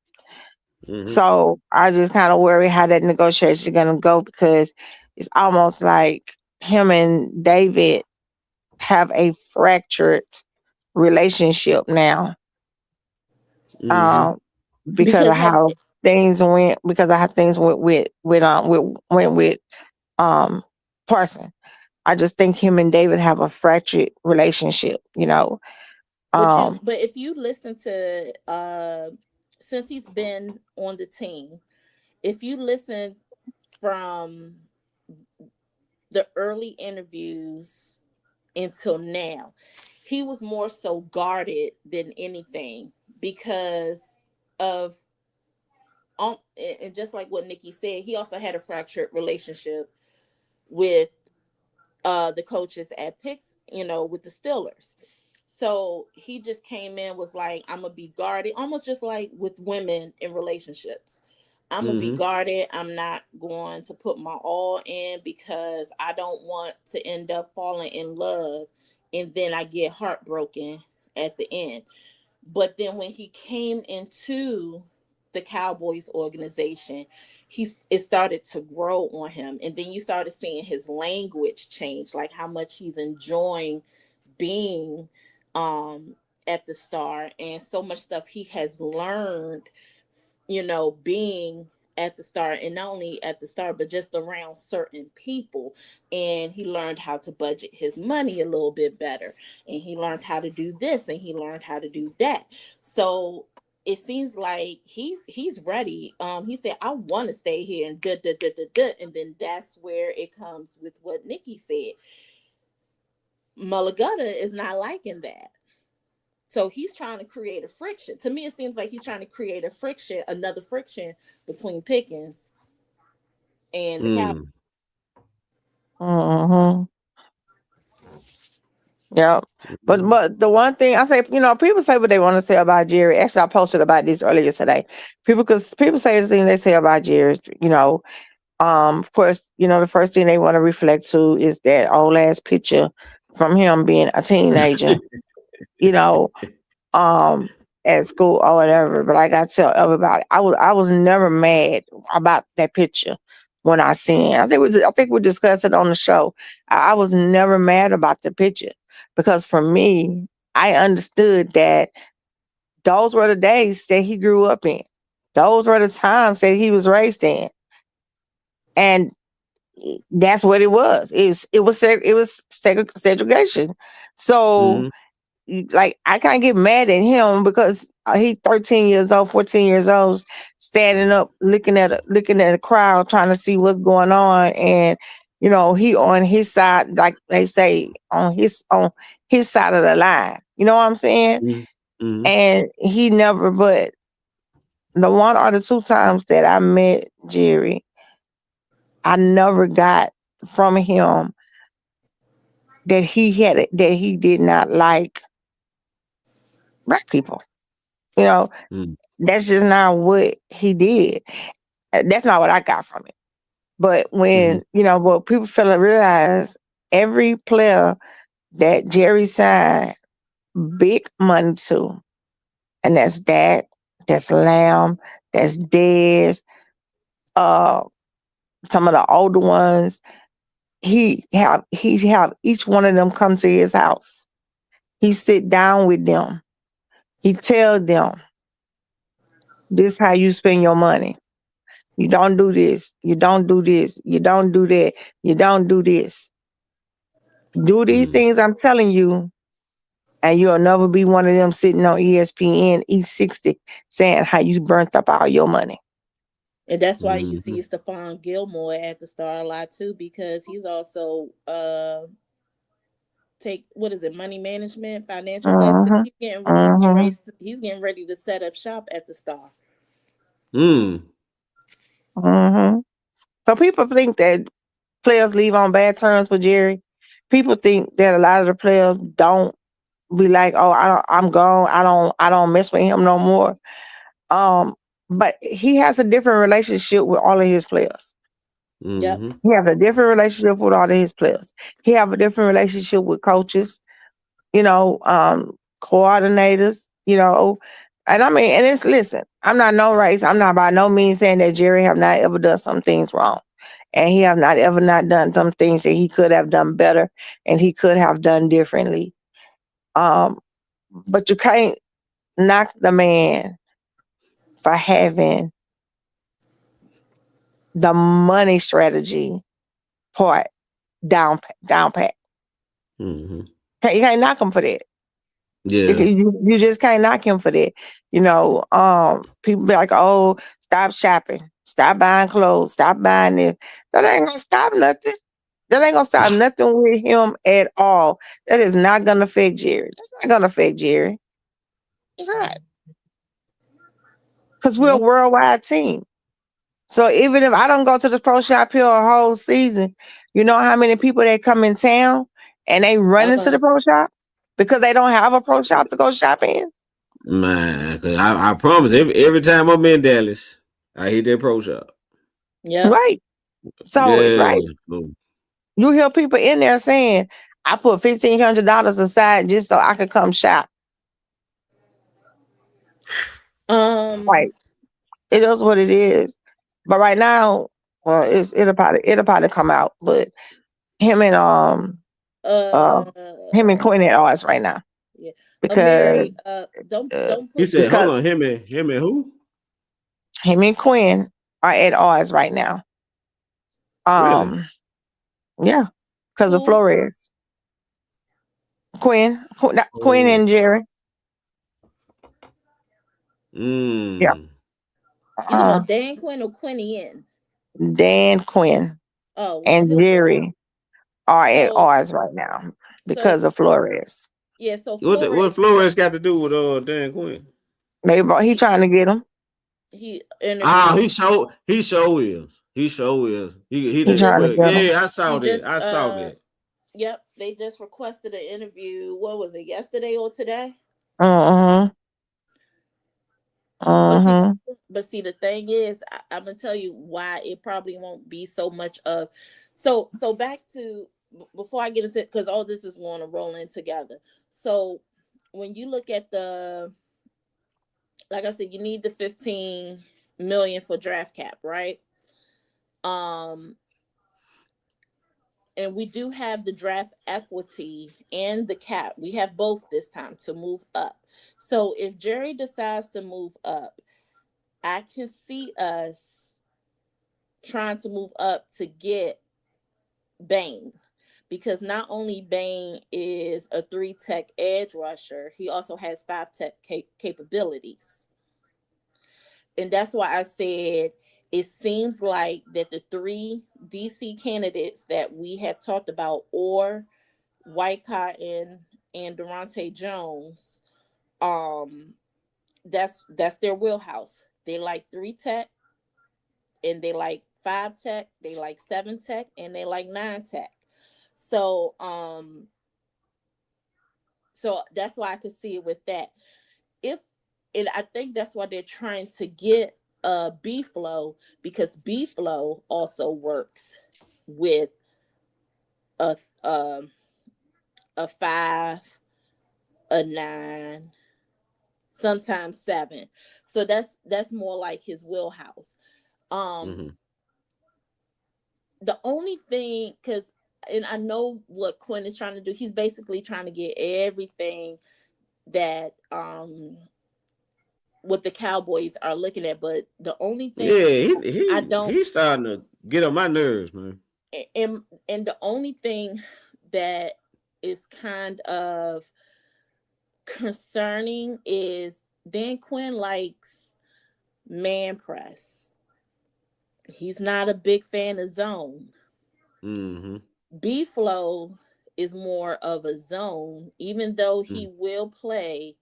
So I just kind of worry how that negotiation is gonna go, because it's almost like him and David have a fractured relationship now. Because of how things went with Parson. I just think him and David have a fractured relationship, But if you listen to since he's been on the team, if you listen from the early interviews until now, he was more so guarded than anything because of and just like what Nikki said, he also had a fractured relationship with the coaches at Picks, with the Steelers. So he just came in, was like, I'm gonna be guarded, almost just like with women in relationships. I'm gonna be guarded. I'm not going to put my all in because I don't want to end up falling in love and then I get heartbroken at the end. But then when he came into the Cowboys organization, it started to grow on him. And then you started seeing his language change, like how much he's enjoying being at the Star, and so much stuff he has learned, being at the Star, and not only at the Star, but just around certain people. And he learned how to budget his money a little bit better. And he learned how to do this and he learned how to do that. So it seems like he's ready. He said, I want to stay here and and then that's where it comes with what Nikki said. Mulligata is not liking that. So he's trying to create a friction. To me, it seems like he's trying to create another friction between Pickens and the Cowboys. Yeah. But the one thing I say, people say what they want to say about Jerry. Actually, I posted about this earlier today. People say the thing they say about Jerry, Of course, the first thing they want to reflect to is that old ass picture from him being a teenager, you know, at school or whatever. But I gotta tell everybody, I was never mad about that picture when I seen it. I think we discussed it on the show. I was never mad about the picture because for me, I understood that those were the days that he grew up in. Those were the times that he was raised in. And that's what it was. It was segregation. So like I can't get mad at him because he 13 years old, 14 years old, standing up, looking at a crowd, trying to see what's going on, and he on his side, like they say, on his side of the line. You know what I'm saying? And he never, but the one or the two times that I met Jerry, I never got from him that he did not like black people. That's just not what he did. That's not what I got from it. But when, what people fail to realize, every player that Jerry signed big money to, and that's Dak, that's Lamb, that's Dez, some of the older ones, he have each one of them come to his house. He sit down with them. He tell them, this how you spend your money. You don't do this. You don't do this. You don't do that. You don't do this. Do these things I'm telling you, and you'll never be one of them sitting on ESPN E60 saying how you burnt up all your money. And that's why you see Stephon Gilmore at the Star a lot too, because he's also money management, financial desk. He's getting ready to set up shop at the Star. So people think that players leave on bad terms with Jerry. People think that a lot of the players don't be like, oh, I'm gone. I don't mess with him no more. But he has a different relationship with all of his players. Yep. He has a different relationship with all of his players. He have a different relationship with coaches, coordinators, and I mean, and listen, I'm not no race. I'm not by no means saying that Jerry have not ever done some things wrong. And he have not ever not done some things that he could have done better and he could have done differently. But you can't knock the man for having the money strategy part down pat. You can't knock him for that. Yeah. You just can't knock him for that. People be like, oh, stop shopping, stop buying clothes, stop buying this. That ain't gonna stop nothing. That ain't gonna stop nothing with him at all. That is not gonna affect Jerry. That's not gonna affect Jerry. It's not. Because we're a worldwide team. So even if I don't go to the pro shop here a whole season, you know how many people that come in town and they run into the pro shop because they don't have a pro shop to go shop in? Man, I promise every time I'm in Dallas, I hit that pro shop. Yeah. Right. So right. You hear people in there saying, I put $1,500 aside just so I could come shop. Right. It is what it is. But right now, well, it'll probably come out. But him and Quinn at odds right now. Yeah. Because don't he said, hold on, him and who? Him and Quinn are at odds right now. Really? Yeah, because of Flores. Quinn and Jerry. Yeah. You know Dan Quinn or Quinny N? Dan Quinn and Jerry are at odds right now because of Flores. Yeah, so Flores, what Flores got to do with Dan Quinn? Maybe he trying to get him. He sure is. He trying to get him. Yeah, I saw that. Yep, they just requested an interview. What was it, yesterday or today? Uh-huh. But see, the thing is, I'm gonna tell you why it probably won't be so much of. So back to before I get into, because all this is going to roll in together. So when you look at like I said, you need the 15 million for draft cap, right? And we do have the draft equity and the cap. We have both this time to move up. So if Jerry decides to move up, I can see us trying to move up to get Bain, because not only Bain is a 3-tech edge rusher, he also has 5-tech capabilities. And that's why I said it seems like that the 3 DC candidates that we have talked about, or White Cotton and Durante Jones, that's their wheelhouse. They like 3-tech, and they like 5-tech, they like 7-tech, and they like 9-tech. So so that's why I could see it with that. And I think that's why they're trying to get B-Flow, because B-Flow also works with a 5, a 9, sometimes 7. So that's more like his wheelhouse. The only thing, and I know what Quinn is trying to do, he's basically trying to get everything that what the Cowboys are looking at, but the only thing he's starting to get on my nerves, man. And the only thing that is kind of concerning is Dan Quinn likes man press. He's not a big fan of zone. B-Flow is more of a zone, even though he will play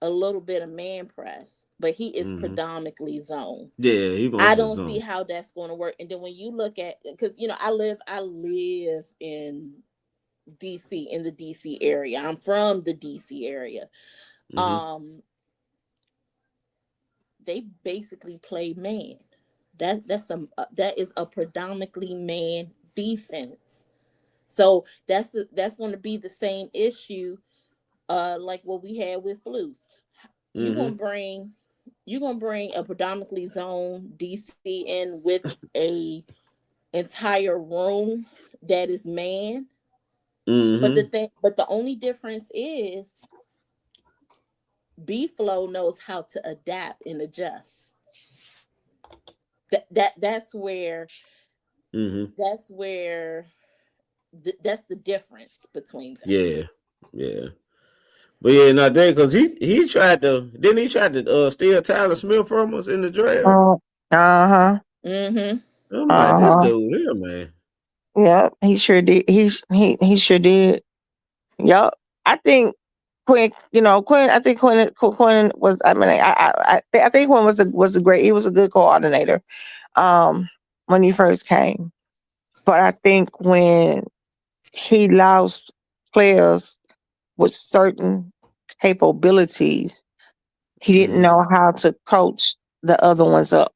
a little bit of man press, but he is predominantly zone. Yeah, I don't see how that's going to work. And then when you look at, because I live in DC, in the DC area. I'm from the DC area. They basically play man. That is a predominantly man defense. So that's going to be the same issue like what we had with Flus. You're gonna bring a predominantly zone DC in with a entire room that is man. But the only difference is B-Flow knows how to adapt and adjust. That's where that's the difference between them. Yeah. But yeah, not that, because he tried to steal Tyler Smith from us in the draft. Uh-huh. I'm like, this dude here, man. Yep, he sure did. He sure did. Yep. I think Quinn. I think Quinn was. I mean, I think Quinn was a great. He was a good coordinator. When he first came, but I think when he lost players with certain capabilities, he didn't know how to coach the other ones up.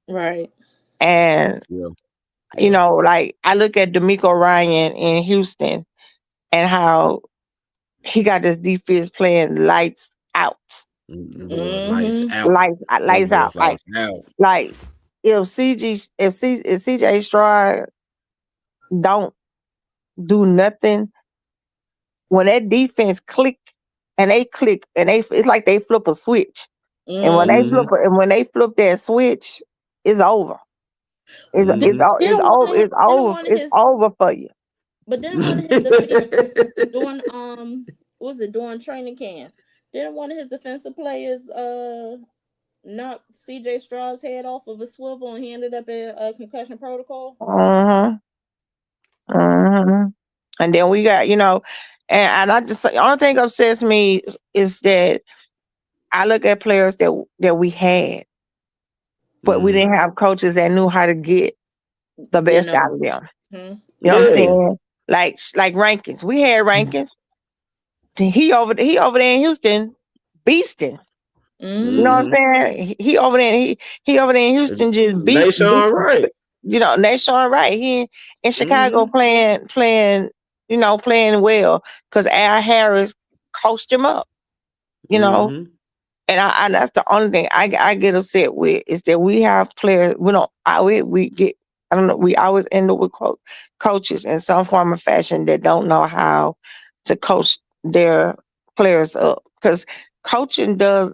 Right. And like I look at D'Amico Ryan in Houston and how he got this defense playing lights out. Lights out. Lights out. Like if CJ Stroud don't do nothing, when that defense click and it's like they flip a switch. And when they flip that switch, it's over. It's over for you. But then one of his defensive during training camp, didn't one of his defensive players knocked CJ Stroud's head off of a swivel and he ended up in a concussion protocol? And then we got, and I just, the only thing upsets me is that I look at players that we had, but we didn't have coaches that knew how to get the best out of them. You know what I'm saying? Like Rankins. We had Rankins. He over there in Houston beasting. You know what I'm saying? He over there. He over there in Houston just beast. Nashawn Wright. You know, Nashawn Wright. He in Chicago playing. You know, playing well because Al Harris coached him up. You know, and that's the only thing I get upset with is that we have players. We don't. We get. I don't know. We always end up with coaches in some form or fashion that don't know how to coach their players up because coaching does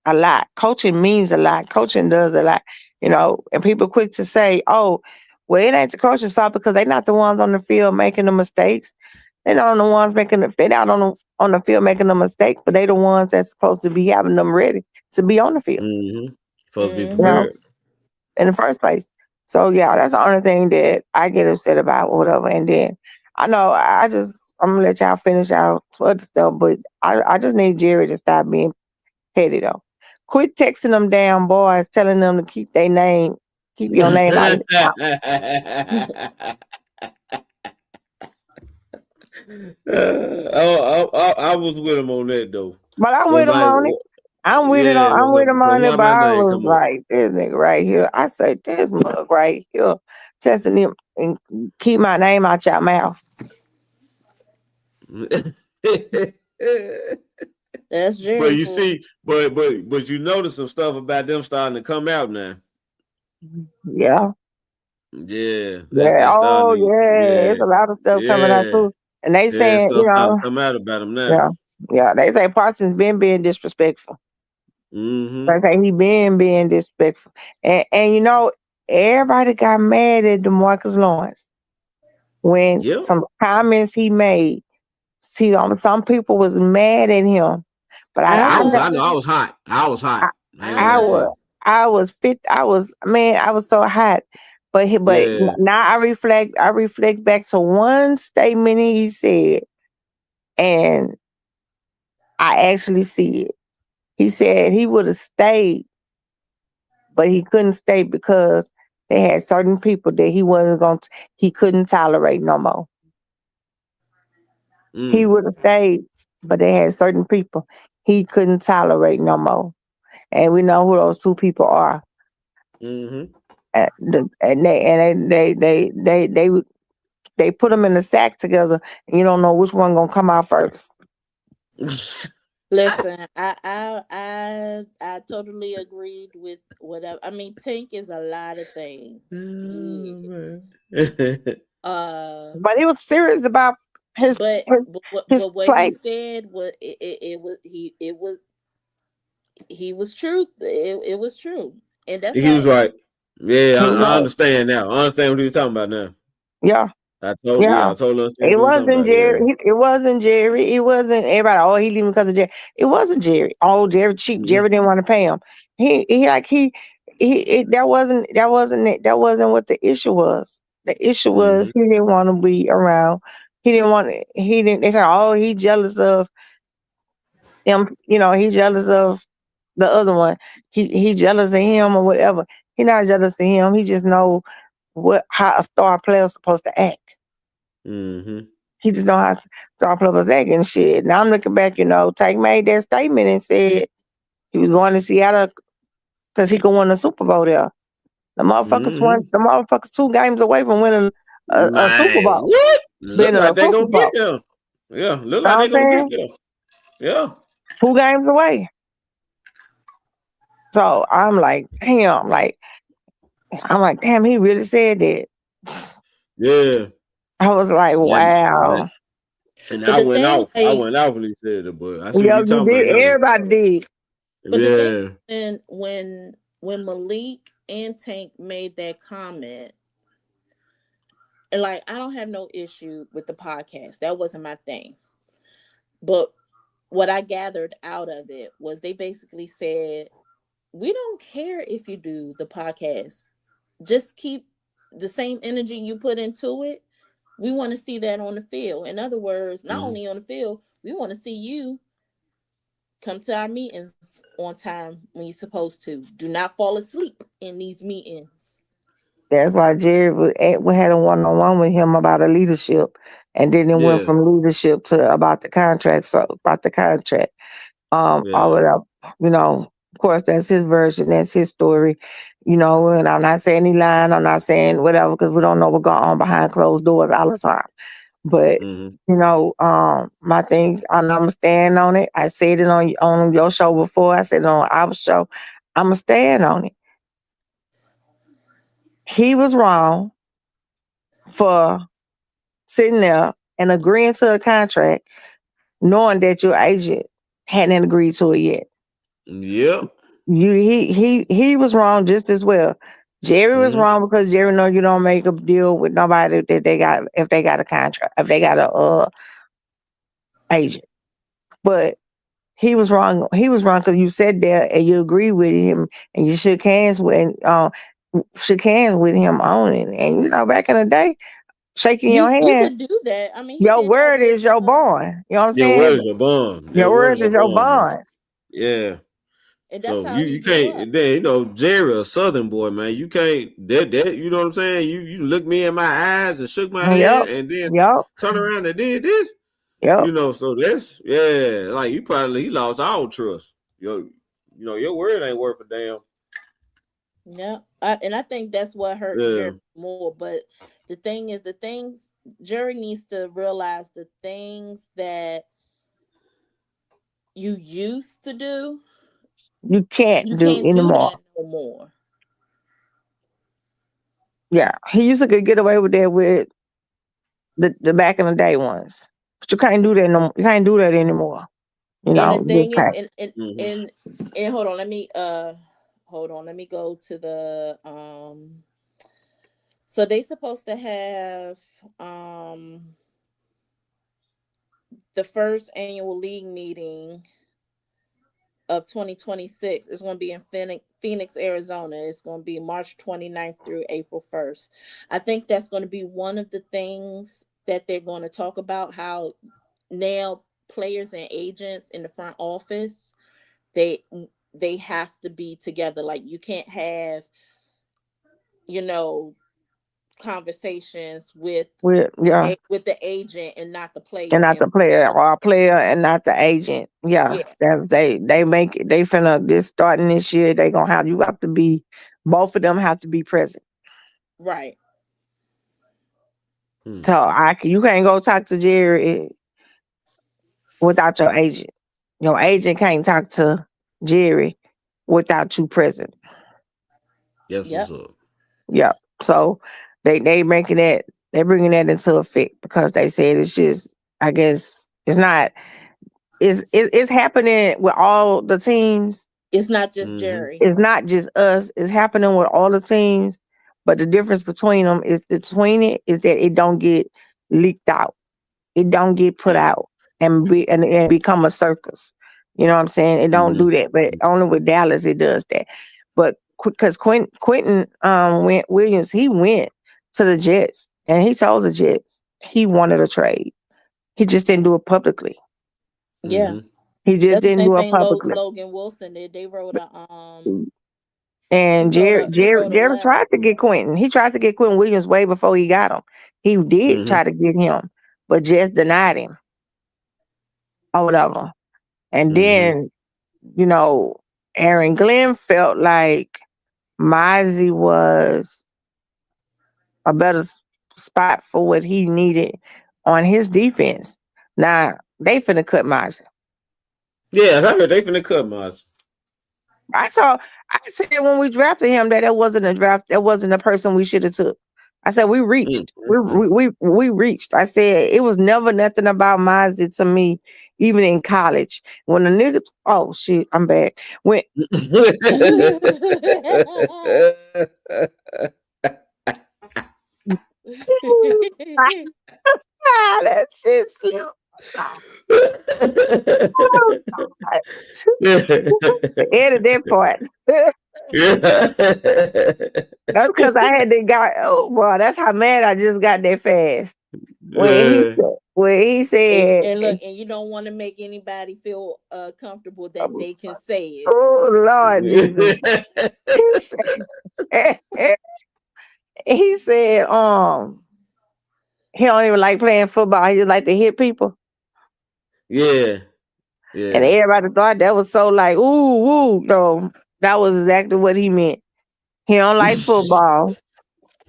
a lot. Coaching means a lot. Coaching does a lot. You know, and people quick to say, "Oh, well, it ain't the coach's fault because they're not the ones on the field making the mistakes. They're not the ones they're not on the field making the mistakes, but they the ones that's supposed to be having them ready to be on the field. Supposed to be You know, prepared. in the first place. So yeah, that's the only thing that I get upset about or whatever. And then I know I'm gonna let y'all finish out other stuff, but I just need Jerry to stop being petty though. Quit texting them damn boys, telling them to keep your name out of I was with him on that though. But I'm with him on it. I'm with it on. I'm with him on it. But I was like, this nigga right here. I said, this mug right here, testing him and keep my name out your mouth. That's Jerry. But you see, but you notice some stuff about them starting to come out now. Yeah. Yeah. It's a lot of stuff coming out too. And they saying, you know, come out about them now. Yeah. They say Parsons been being disrespectful. They say he been being disrespectful. And you know, everybody got mad at DeMarcus Lawrence when some comments he made. See, some people was mad at him. But I was hot. I was so hot. But now I reflect back to one statement he said, and I actually see it. He said he would have stayed, but he couldn't stay because they had certain people that he couldn't tolerate no more. He would have stayed, but they had certain people he couldn't tolerate no more. And we know who those two people are. And they put them in the sack together, and you don't know which one gonna come out first. Listen, I totally agreed with whatever. I mean, Tank is a lot of things. But he was serious about his. But what play. he said was he was true. It was true, and that's he was right. Yeah, I understand now. I understand what he was talking about now. Yeah. I totally understand. It wasn't Jerry. It wasn't Jerry. It wasn't everybody. Oh, he leaving because of Jerry. It wasn't Jerry. Oh, Jerry cheap. Jerry didn't want to pay him. That wasn't what the issue was. The issue was he didn't want to be around. They said, oh, he jealous of him. You know, he jealous of the other one. He jealous of him or whatever. He not jealous of him. He just know how a star player is supposed to act. He just know how star players act and shit. Now I'm looking back, you know, Tank made that statement and said he was going to Seattle because he could win the Super Bowl there. The motherfuckers 2 games away from winning a Super Bowl. What? Look like they gonna get there. Yeah, look like they gonna get there. Yeah. 2 games away. So I'm like, damn, he really said that. Yeah. I was like, wow. And I went off when he said it, but I see what you're talking about. Everybody did. But the thing, when Malik and Tank made that comment, and like, I don't have no issue with the podcast. That wasn't my thing. But what I gathered out of it was they basically said, we don't care if you do the podcast. Just keep the same energy you put into it. We want to see that on the field. In other words, not only on the field, we want to see you come to our meetings on time when you're supposed to. Do not fall asleep in these meetings. That's why Jerry we had a one-on-one with him about a leadership, and then it went from leadership to about the contract. So about the contract, all of that, you know, Of course, that's his version. That's his story. And I'm not saying he lying. I'm not saying whatever because we don't know what going on behind closed doors all the time. But my thing, and I'm gonna stand on it. I said it on your show before. I said it on our show. I'm gonna stand on it. He was wrong for sitting there and agreeing to a contract, knowing that your agent hadn't agreed to it yet. Yep. He was wrong just as well. Jerry was wrong because Jerry know you don't make a deal with nobody that they got if they got a contract, if they got a agent. But he was wrong. He was wrong because you sat there and you agreed with him and you shook hands with him on it. And back in the day, shaking your You hand, could do that. I mean, he your did that word with is your bond. You know what I'm Your saying? word is your bond. Your Your word word is is your your bond, man. bond. Yeah. and that's So how he you grew up. can't then Jerry, a Southern boy, man. You can't that you know what I'm saying? You look me in my eyes and shook my Yep. hand and then Yep. turn around and did this. Yep. So that's like he lost all trust. Your word ain't worth a damn. Yeah, and I think that's what hurt Jerry more. But the thing is, Jerry needs to realize the things that you used to do, You can't you do can't do anymore. that no more. Yeah. He used to could get away with that with the back in the day ones. But you can't do that no. You can't do that anymore. And the You thing is, can't. and hold on, let me go to the So they supposed to have the first annual league meeting of 2026 is going to be in Phoenix, Arizona. It's going to be March 29th through April 1st. I think that's going to be one of the things that they're going to talk about, how now players and agents in the front office, they have to be together. Like you can't have, conversations with the agent and not the player. And not the player or player and not the agent. Yeah. They make it. They finna this starting this year. They gonna have both of them have to be present. Right. So you can't go talk to Jerry without your agent. Your agent can't talk to Jerry without you present. Yes, what's up? Yeah. So they making that, they're bringing that into effect because they said it's just, I guess it's not, it's happening with all the teams. It's not just Jerry. It's not just us. It's happening with all the teams. But the difference between it is that it don't get leaked out. It don't get put out and become a circus. You know what I'm saying? It don't do that. But only with Dallas it does that. But because Quentin Williams, he went to the Jets and he told the Jets he wanted a trade. He just didn't do it publicly. Yeah. He just didn't do it publicly. Logan Wilson did. They wrote a And Jerry wrote a letter. tried to get Quentin. He tried to get Quentin Williams way before he got him. He did try to get him, but just denied him or whatever. And then, Aaron Glenn felt like Mizey was a better spot for what he needed on his defense. Now, they finna cut Mizey. Yeah, I heard they finna cut Mizey. I said when we drafted him that wasn't a draft. That wasn't the person we should have took. I said we reached. We reached. I said it was never nothing about Mizey to me, even in college. When the niggas, oh shit, I'm back. When that shit slipped. Edit that part. That's because I had to got. Oh boy, that's how mad I just got that fast. When he said, and look, and you don't want to make anybody feel comfortable that they can say it. Oh Lord Jesus. He said, he don't even like playing football. He just like to hit people. Yeah. And everybody thought that was so like, ooh, no. That was exactly what he meant. He don't like football.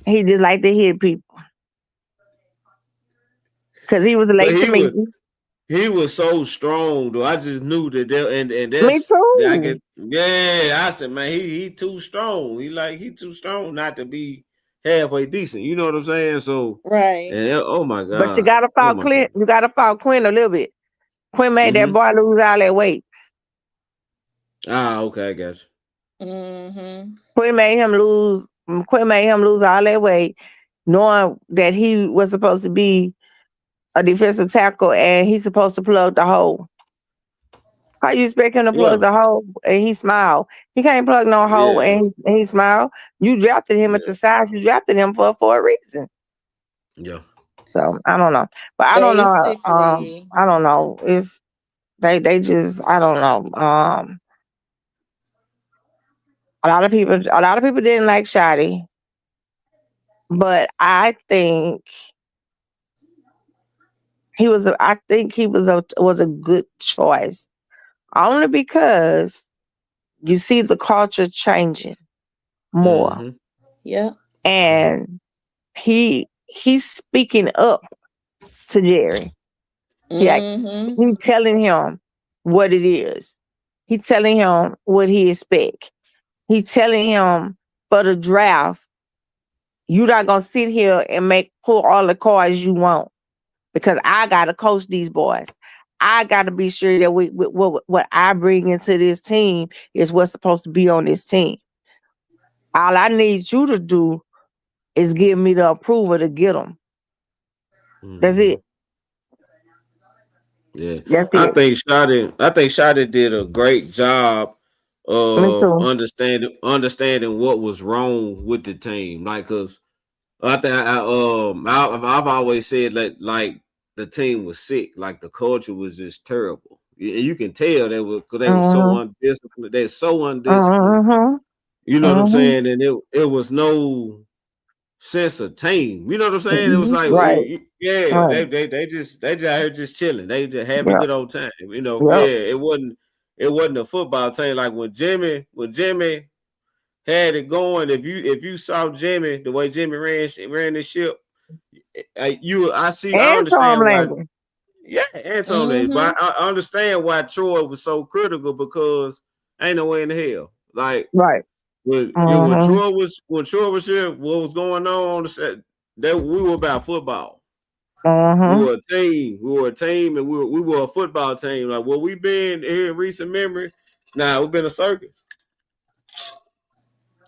He just like to hit people. Because he was But late to me. He was so strong, though. I just knew that and Me that's too. I said, man, he too strong. He too strong not to be halfway decent. You know what I'm saying? So Right. and oh my God. But you gotta fault Clint. You gotta fault Quinn a little bit. Quinn made that boy lose all that weight. Okay, I got you. Mm-hmm. Quinn made him lose all that weight, knowing that he was supposed to be a defensive tackle and he's supposed to plug the hole. How you expect him to plug the hole and he smiled? He can't plug no hole and he smiled. You drafted him at the size you drafted him for a reason. Yeah. So I don't know, but I don't know. Basically, I don't know. It's they just I don't know. A lot of people didn't like Shotty, but I think he was a good choice only because you see the culture changing more, yeah. and he's speaking up to Jerry. Mm-hmm. He's telling him what it is. He's telling him what he expects. He's telling him for the draft, you're not gonna sit here and pull all the cards you want because I gotta coach these boys. I gotta be sure that what I bring into this team is what's supposed to be on this team. All I need you to do is give me the approval to get them. That's it. Yeah, That's I it. think Shotty did a great job of understanding what was wrong with the team. Like, cause I think I've always said that like the team was sick, like the culture was just terrible. You can tell because they were so undisciplined. They're so undisciplined. You know what I'm saying? And it was no sense of team. You know what I'm saying? It was like, right. they just out here just chilling. They just having a good old time. You know, it wasn't a football team like when Jimmy had it going. If you saw Jimmy the way Jimmy ran the ship, I And Tom understand why. Landry. Yeah, and Tom Landry, but I understand why Troy was so critical because ain't no way in the hell like. Right. When Troy was here, what was going on the set? That we were about football. We were a team. We were a team, and we were a football team. Like what we've been here in recent memory. Now we've been a circus.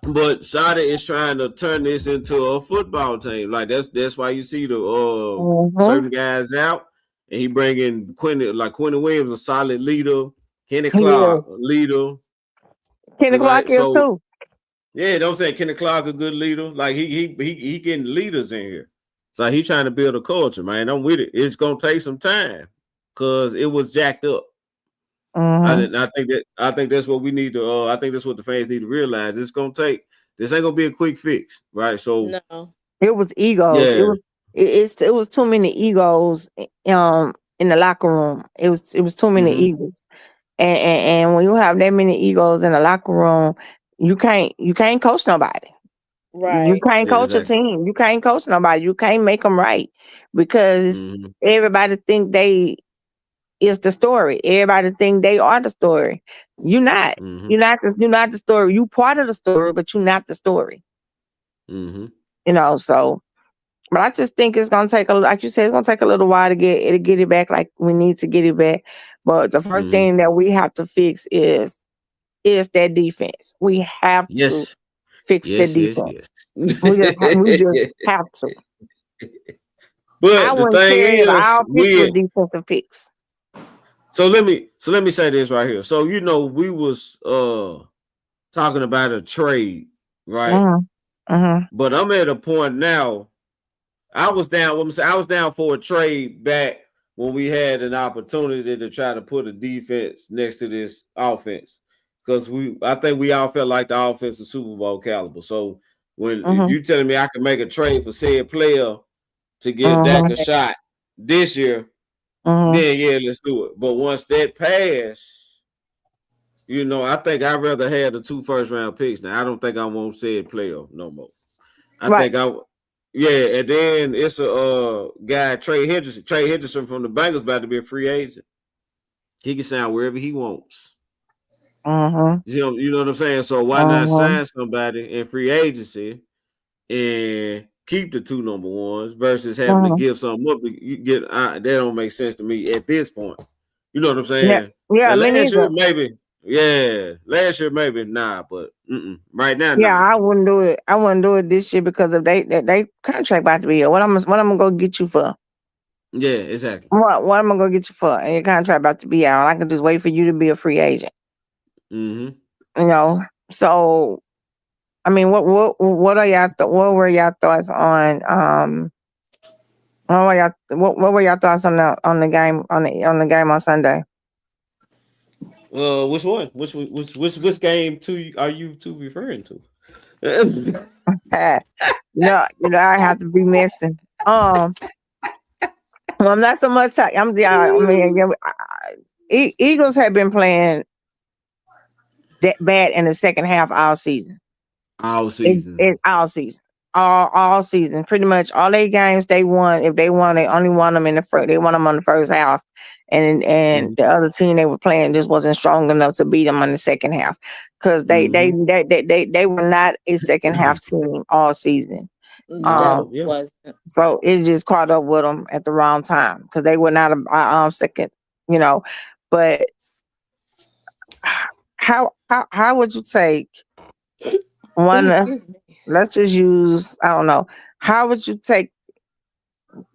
But Shotty is trying to turn this into a football team. Like that's why you see the certain guys out, and he bringing Quentin Williams, a solid leader. Kenny Clark, a leader. Kenny Clark is too. Yeah, don't say Kenny Clark a good leader. Like he getting leaders in here. So he trying to build a culture, man. I'm with it. It's gonna take some time because it was jacked up. I think that's what we need to. I think that's what the fans need to realize. It's gonna take. This ain't gonna be a quick fix, right? So no, it was egos. Yeah. It was too many egos. In the locker room, it was too many egos. And when you have that many egos in the locker room, you can't coach nobody. right. You can't coach a team. You can't coach nobody. You can't make them right because everybody think they is the story. Everybody think they are the story. You're not. You're not the story. You part of the story, but you're not the story. You know. So, but I just think it's gonna take like you said, it's gonna take a little while to get it back. Like we need to get it back. But the first thing that we have to fix is that defense. We have to fix the defense. We just have to. But I the wouldn't thing care if is, our pick was defensive picks. So let me say this right here. So we was talking about a trade, right? But I'm at a point now. I was down for a trade back when we had an opportunity to try to put a defense next to this offense. Because I think we all felt like the offense is Super Bowl caliber. So when you telling me I can make a trade for said player to give Dak a shot this year, then let's do it. But once that pass, I think I'd rather have the 2 first-round picks. Now I don't think I won't say it playoff no more. I think and then it's a guy Trey Henderson. Trey Henderson from the Bengals about to be a free agent. He can sign wherever he wants. You know what I'm saying? So why not sign somebody in free agency and keep the 2 number ones versus having to give something up? That don't make sense to me at this point. You know what I'm saying? Yeah, now, me neither. Last year maybe but right now Yeah, nah. I wouldn't do it. I wouldn't do it this year because of they contract about to be here. What I'm gonna go get you for? Yeah, exactly. What am I gonna get you for? And your contract about to be out. I can just wait for you to be a free agent. So I mean, what are y'all? What were y'all thoughts on what were y'all thoughts on the game on the game on Sunday? Which one? Which game are you two referring to? No, I have to be missing. Well, I'm not so much. Eagles have been playing that bad in the second half all season. All season. All season. All season. Pretty much all their games they won. If they won, they only won them in the first. They won them on the first half, and the other team they were playing just wasn't strong enough to beat them on the second half because they were not a second half team all season. Wasn't. So it just caught up with them at the wrong time because they were not a second. But how would you take one? Let's just use, I don't know. How would you take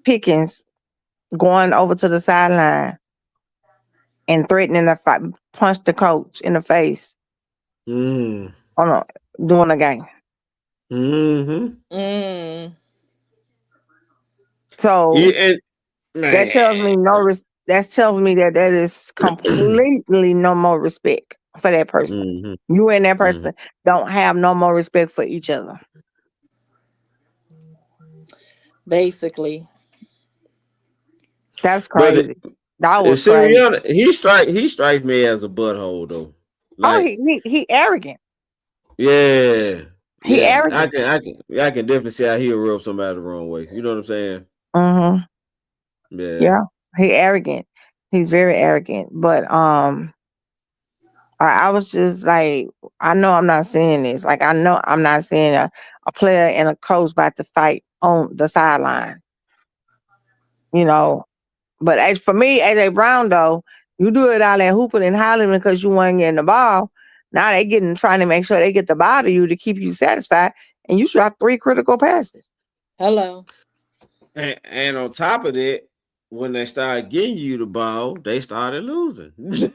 Pickens going over to the sideline and threatening to punch the coach in the face doing a game? So that tells me that tells me that is completely no more respect for that person. You and that person don't have no more respect for each other. Basically. That's crazy. That was Sirianni, he strikes me as a butthole though. He arrogant. Yeah. He arrogant. I can definitely see how he'll rub somebody the wrong way. You know what I'm saying? Yeah. He arrogant. He's very arrogant. But I was just like, I know I'm not seeing this. Like I know I'm not seeing a player and a coach about to fight on the sideline. But as for me, AJ Brown though, you do it all that hooping and hollering because you weren't getting the ball. Now they trying to make sure they get the ball to you to keep you satisfied, and you drop 3 critical passes. Hello. And on top of that, when they started getting you the ball, they started losing. It's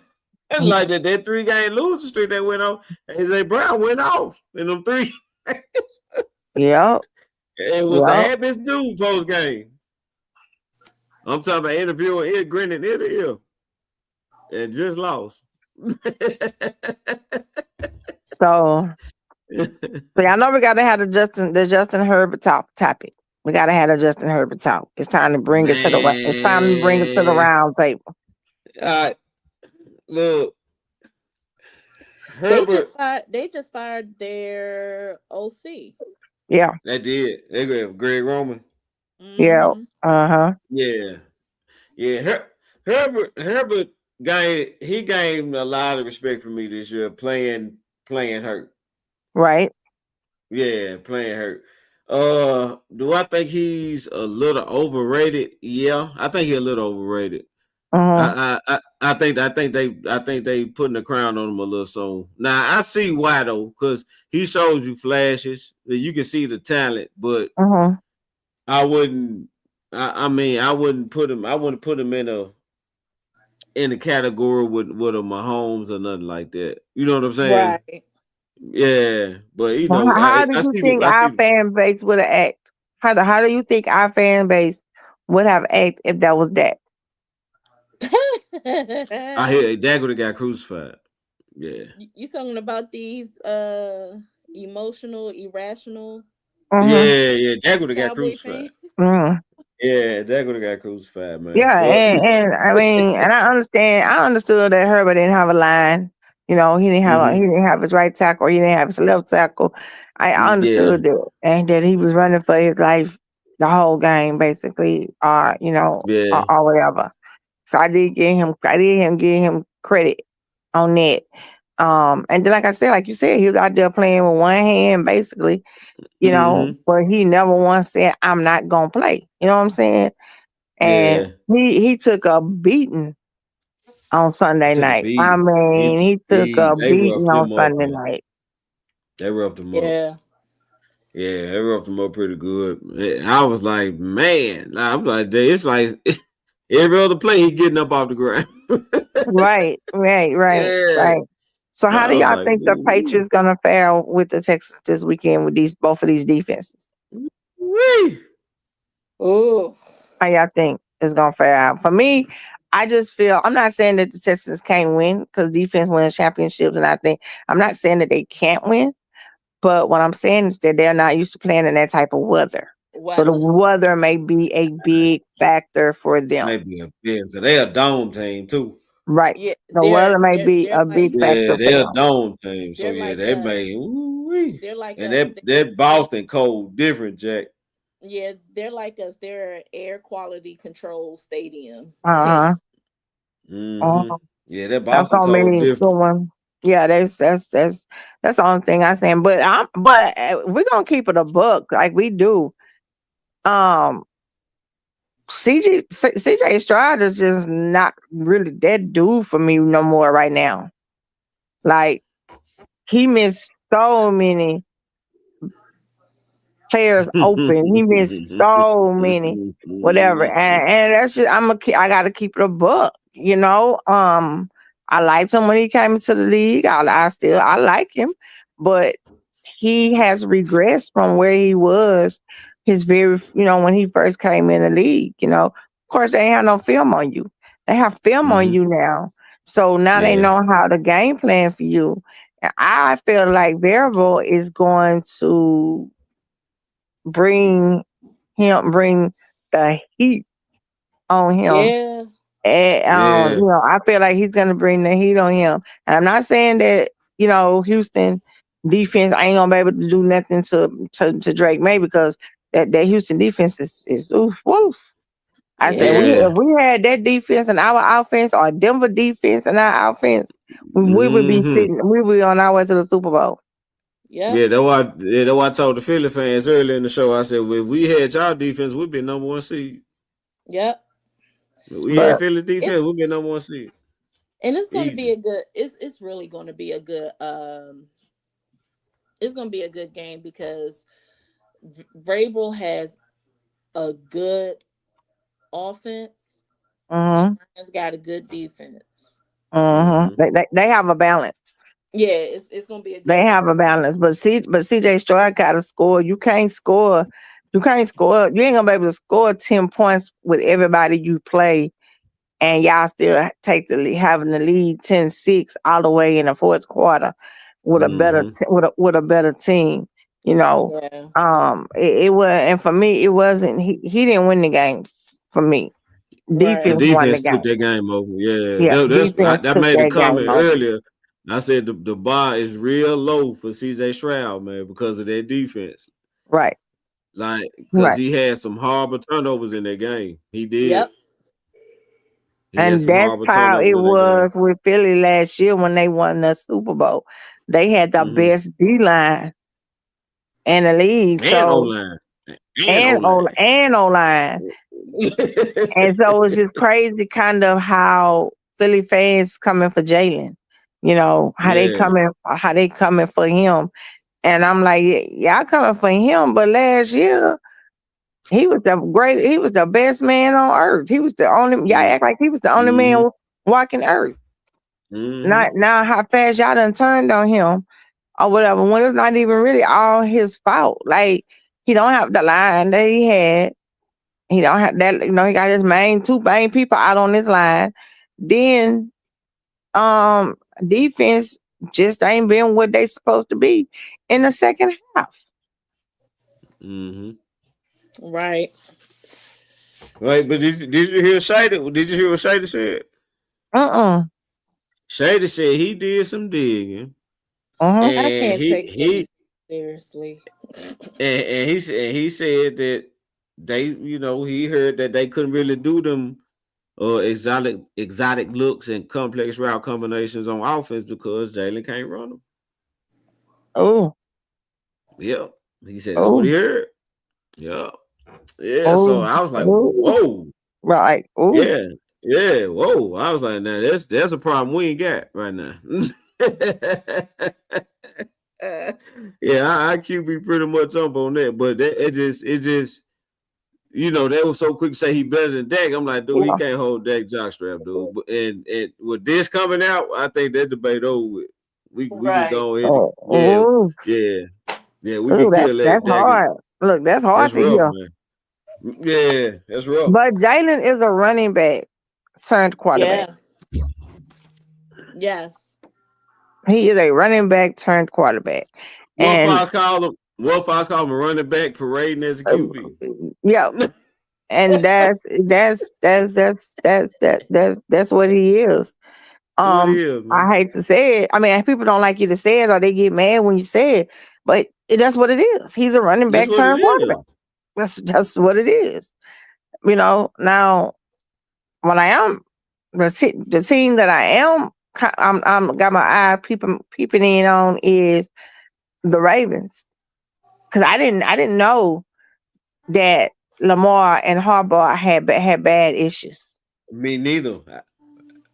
like that 3-game losing streak that went on. AJ Brown went off in them 3. Yep. It was the happiest dude post game. I'm talking about interviewing Ed grinning ear to ear. And just lost. So I know we gotta have the Justin Herbert topic. We gotta have the Justin Herbert talk. It's time to bring it to the round table. Look, Herbert, they just fired their OC. Yeah, they did. They got Greg Roman. Yeah. Yeah. Herbert gained a lot of respect from me this year playing hurt. Right. Yeah, playing hurt. Do I think he's a little overrated? Yeah, I think he's a little overrated. I think they putting the crown on him a little soon. Now I see why though, because he shows you flashes that you can see the talent, but I wouldn't. I wouldn't put him. I wouldn't put him in a category with a Mahomes or nothing like that. You know what I'm saying? Right. Yeah, but how do you think our fan base would have acted? How do you think our fan base would have acted if that was that? I hear Dak would have got crucified. Yeah. You talking about these emotional, irrational? Yeah. Dak would have got crucified. Yeah, that would have got crucified, man. Yeah, But and I mean, and I understood that Herbert didn't have a line. You know, he didn't have his right tackle, or he didn't have his left tackle. I yeah, understood that, and that he was running for his life the whole game, basically, yeah. or whatever. So I did give him credit on that. And then like I said, like you said, he was out there playing with one hand, basically, but he never once said, "I'm not gonna play." You know what I'm saying? And Yeah. he took a beating on He Sunday took a night. I beat. mean, he took a They beating roughed on him up, Sunday man. night. They roughed him up. Yeah. Yeah, they roughed him up pretty good. I was like, man, I'm like, it's like every other play he getting up off the ground. Right. Yeah. So how do I was y'all like, think the woo-wee. Patriots gonna fare with the Texans this weekend with both of these defenses? Woo-wee. Ooh. How y'all think it's gonna fare out? For me, I just feel I'm not saying that the Texans can't win because defense wins championships, and I'm not saying that they can't win, but what I'm saying is that they're not used to playing in that type of weather. So the Weather. weather may be a big factor for them. Maybe a bit, because they a dome team too. Right. Yeah, The weather may be they're a like big Yeah, factor for they a them. dome team. So they're yeah, like they us. may woo-wee. They're like And us. that Boston cold different, Jack. Yeah, they're like us. They're an air quality control stadium team. Uh-huh. Mm-hmm. Uh-huh. Yeah, that That's Boston so cold many different. going. Yeah, that's the only thing I'm saying. But we're gonna keep it a book like we do. Um, CJ Stroud is just not really that dude for me no more right now. Like he missed so many players open. He missed so many whatever, and that's just I got to keep it a book. I liked him when he came into the league. I like him, but he has regressed from where he was when he first came in the league. Of course, they ain't have no film on you. They have film on Mhm. you now, so now they Yeah. know how to game plan for you. And I feel like Variable is going to bring the heat on him. Yeah. And Yeah. I feel like he's gonna bring the heat on him. And I'm not saying that, Houston defense ain't gonna be able to do nothing to Drake May because that Houston defense is oof woof. I said Yeah. Yeah. if we had that defense and our offense or Denver defense and our offense, we would be Mhm. on our way to the Super Bowl. Yep. Yeah, that's why I told the Philly fans earlier in the show. I said, well, if we had y'all defense, we'd be number one seed. Yep. If we had But Philly defense, It's we'd be number one seed. and it's going to be Easy. a good. It's really going to be a good. It's going to be a good game because Vrabel has a good offense. mm-hmm, Has got a good defense. mm-hmm. Mhm. They have a balance. Yeah, it's going to be a They good game. have a balance, but CJ Stroud got to score. You can't score. You can't score. You ain't gonna be able to score 10 points with everybody you play, and y'all still take the lead, having the lead 10-6 all the way in the fourth quarter with a better Mhm. with a better team. Yeah. It was, and for me, it wasn't. He didn't win the game. For me, The Right. defense won the defense took game. that game over. Yeah, Yeah, defense I took made a that game comment over. earlier. I said the bar is real low for CJ Stroud, man, because of that defense. Right, Like, because right. he had some horrible turnovers in that game. He did. Yep. He had And some that's horrible how turnovers it in that game. was with Philly last year when they won the Super Bowl. They had the Mm-hmm. best D line in the league. And O So line. And O line. And O line. And so it's just crazy kind of how Philly fans coming for Jalen. Yeah. How they coming for him. And I'm like, y'all coming for him, but last year he was the best man on earth. He was the only y'all act like he was the only Mm-hmm. man walking earth. Mm-hmm. Not now how fast y'all done turned on him or whatever, when it's not even really all his fault. Like he don't have the line that he had. He don't have that, he got two main people out on this line. Then defense just ain't been what they supposed to be in the second half. Mm-hmm. Right. Right, but did you hear Shady? Did you hear what Shady said? Shady said he did some digging, I and can't take Shady he seriously. and he said that they, he heard that they couldn't really do them exotic looks and complex route combinations on offense because Jalen can't run them. Oh. Yeah, he said that's what he heard. Yeah, yeah. So I was like, Oh. whoa, Right. Oh. yeah, yeah, whoa. I was like, now that's a problem we ain't got right now. Yeah, I QB pretty much up on that, but it just they were so quick to say he better than Dak. I'm like, dude, he can't hold Dak jockstrap, dude. And with this coming out, I think that debate over with. We can Right. go ahead and we Ooh, can kill that. that's hard. Look, that's hard That's to rough, hear. man. Yeah, that's rough. But Jalen is a running back turned quarterback. Yeah. Yes. He is a running back turned quarterback. What if And I call him a running back parading as a QB? yeah. And that's what he is. What he is, man. I hate to say it. I mean, people don't like you to say it, or they get mad when you say it. But that's what it is. He's a running That's back what it turned quarterback. is. That's what it is. Now when I am the team that I am, I'm got my eye peeping in on is the Ravens, because I didn't know that Lamar and Harbaugh had bad issues. Me neither.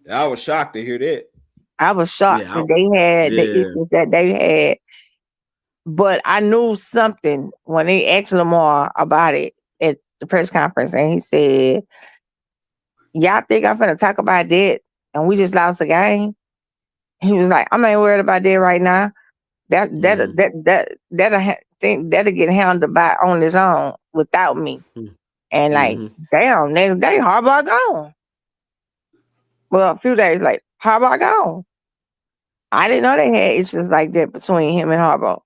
I was shocked to hear that. I was shocked that they had the issues that they had, but I knew something when they asked Lamar about it at the press conference, and he said, "Y'all think I'm finna talk about that? And we just lost a game." He was like, "I'm ain't worried about that right now. That'll get handled by on its own without me." And like, damn, next day Harbaugh gone. Well, a few days later, Harbaugh gone. I didn't know they had issues like that between him and Harbaugh.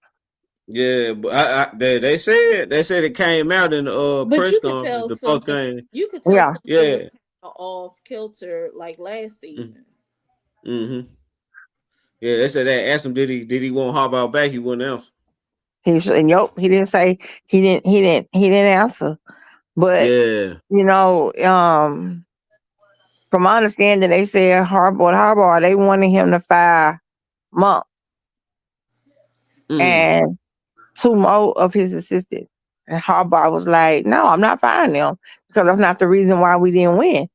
Yeah, but they said it came out in the press conference, the post game. You could tell something was off kilter like last season. Mm-hmm. Yeah, they said they asked him, did he want Harbaugh back? He wouldn't answer. He didn't say he didn't answer. But from my understanding, they said Harbaugh, they wanted him to fire Monk and 2 more of his assistants. And Harbaugh was like, "No, I'm not firing them, because that's not the reason why we didn't win.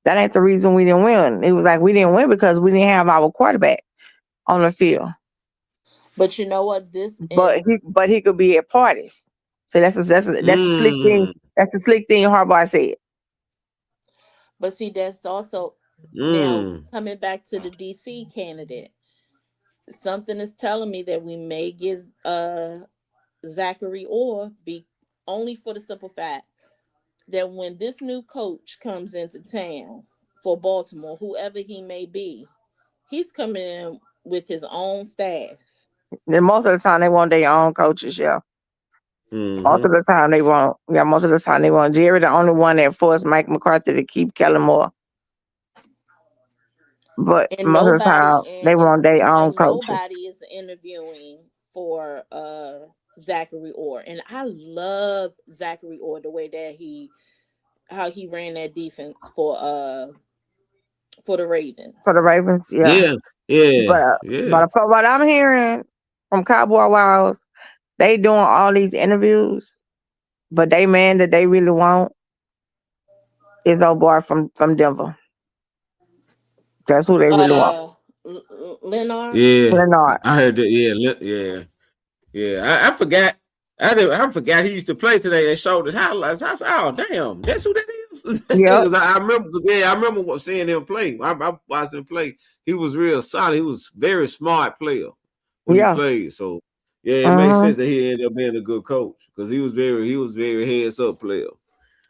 That ain't the reason we didn't win." It was like, we didn't win because we didn't have our quarterback on the field. But you know what? But he could be at parties. So that's a slick thing. That's a slick thing Harbaugh said. But see, that's also now coming back to the DC candidate. Something is telling me that we may get Zachary Orr, be only for the simple fact that when this new coach comes into town for Baltimore, whoever he may be, he's coming in with his own staff. And most of the time they want their own coaches, yeah. Most of the time they want, most of the time they want Jerry, the only one that forced Mike McCarthy to keep Kellen Moore. But most of the time they want their own coaches. Nobody is interviewing for Zachary Orr. And I love Zachary Orr, the way that how he ran that defense for the Ravens. For the Ravens, yeah. But from what I'm hearing from Cowboy Wiles, they doing all these interviews, but they man that they really want is old boy from Denver. That's who they really want. Leonard. Yeah, Leonard. I heard that. Yeah. I forgot. I forgot he used to play today. They showed his highlights. I said, "Oh, damn, that's who that is." Yeah, I remember seeing him play. I watched him play. He was real solid. He was very smart player when he played. So it makes sense that he ended up being a good coach, because he was very heads up player.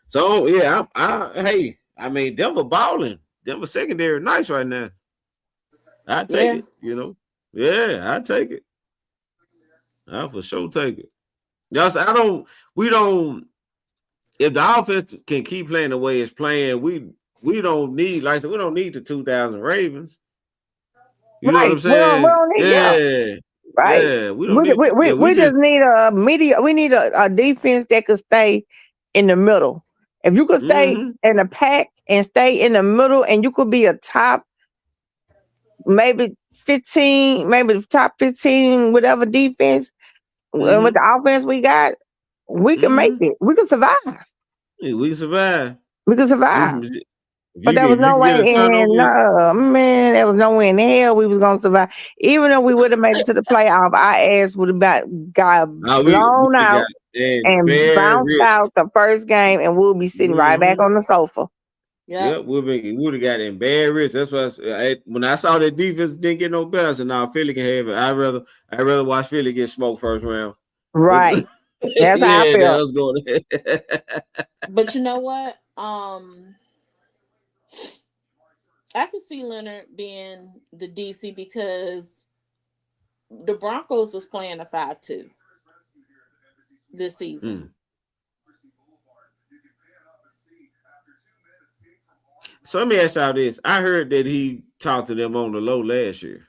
So I mean, Denver balling. Denver secondary nice right now. I take it, Yeah, I take it. I for sure take it. Yes, we don't if the offense can keep playing the way it's playing, we don't need, like I said, we don't need the 2000 Ravens. You know what I'm We saying? don't need, Yeah. right. Yeah. We don't need, We just need a defense that could stay in the middle. If you could stay in the pack and stay in the middle, and you could be a top maybe 15, maybe the top 15, whatever defense, and with the offense we got, we can make it. We can survive. Yeah, we can survive. We can survive. But there was If you no can way get a turnover, there was no way in hell we was gonna survive. Even though we would have made it to the playoff, our ass would have got blown we out got and bounced out the first game, and we'll be sitting right back on the sofa. Yep, we would have got embarrassed. That's why when I saw that defense didn't get no better, I said, "No, Philly can have it." I'd rather watch Philly get smoked first round. Right. That's how I felt. That was going. But you know what? I could see Leonard being the DC because the Broncos was playing a 5-2 this season. So let me ask y'all this. I heard that he talked to them on the low last year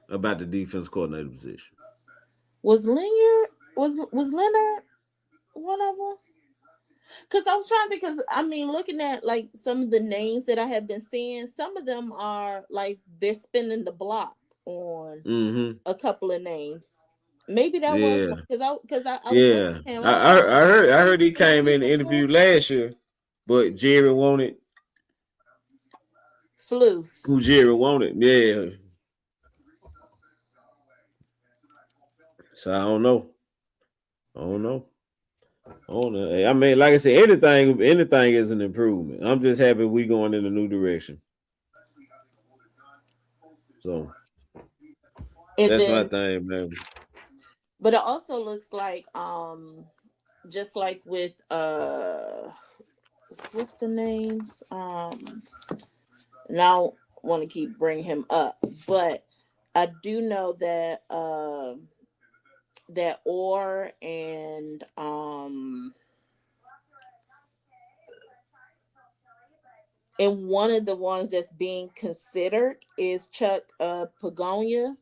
about the defense coordinator position. Was Leonard one of them? Because I was trying, because I mean, looking at like some of the names that I have been seeing, some of them are like they're spinning the block on a couple of names. Maybe that was because I was him. I heard he came in the interview last year, but Jerry wanted Flus. Who Jerry wanted, yeah. So I don't know. I mean, like I said, anything is an improvement. I'm just happy we going in a new direction. So that's my thing, man. But it also looks like just like with what's the names? Now I want to keep bringing him up, but I do know that that Orr and and one of the ones that's being considered is Chuck Pagano.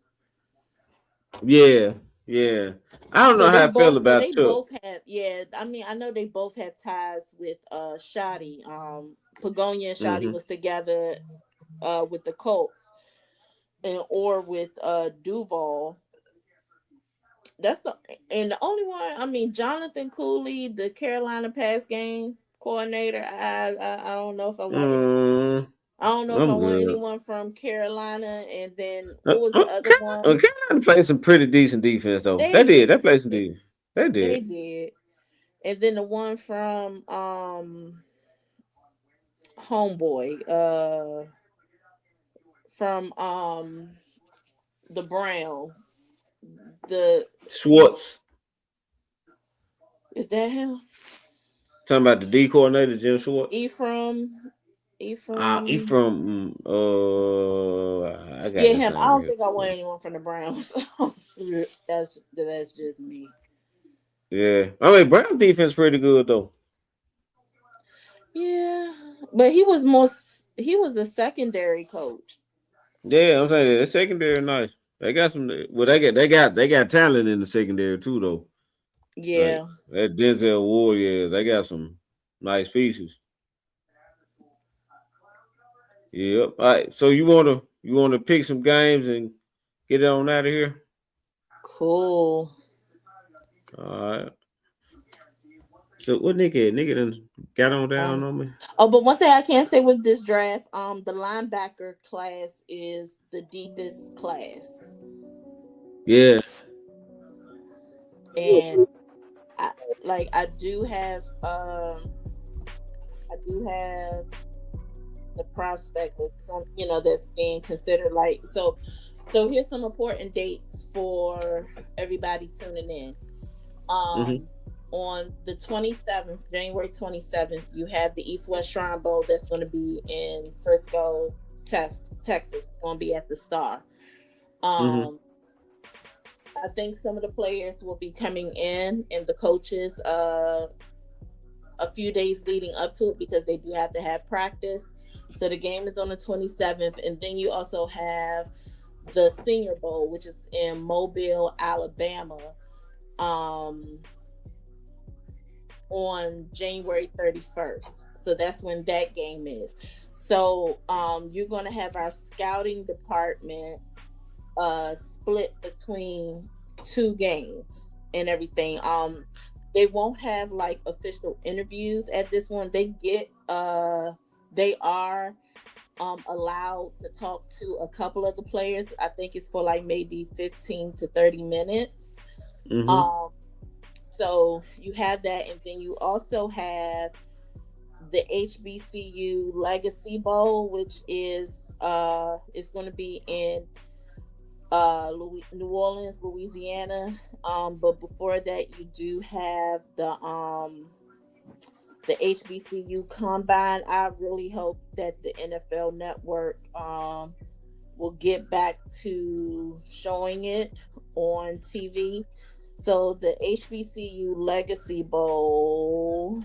Yeah. I don't know how I feel about they Chuck. both have, I mean, I know they both have ties with Shoddy. Pagano and Shoddy was together with the Colts, or with Duval. That's the only one. I mean, Jonathan Cooley, the Carolina pass game coordinator. I don't know if I want. I don't know if I want anyone from Carolina. And then what was the other one? Carolina played some pretty decent defense though. They did. They played some defense. They did. They did. And then the one from homeboy from the Browns, the Schwartz. Is that him? Talking about the D coordinator, Jim Schwartz. Ephraim. I got him. I don't think I want anyone from the Browns. that's just me. Yeah, I mean, Browns defense pretty good though. Yeah, but he was a secondary coach. Yeah, I'm saying the secondary nice. They got some. Well, they got talent in the secondary too though. Yeah, like that Denzel Warriors. They got some nice pieces. Yep. All right. So you wanna pick some games and get it on out of here? Cool. All right. So what nigga done got on down on me? Oh, but one thing I can say with this draft, the linebacker class is the deepest class. Yeah. And I do have the prospect of some, that's being considered so here's some important dates for everybody tuning in. On the 27th, January 27th, you have the East-West Shrine Bowl that's going to be in Frisco, Texas. It's going to be at the Star. I think some of the players will be coming in, and the coaches. a few days leading up to it because they do have to have practice. So the game is on the 27th, and then you also have the Senior Bowl, which is in Mobile, Alabama, on January 31st. So that's when that game is. So you're going to have our scouting department split between 2 games and everything. They won't have like official interviews at this one. They are allowed to talk to a couple of the players. I think it's for like maybe 15 to 30 minutes. So you have that, and then you also have the HBCU Legacy Bowl, which is going to be in New Orleans, Louisiana. But before that, you do have the HBCU Combine. I really hope that the NFL Network will get back to showing it on TV. So the HBCU Legacy Bowl.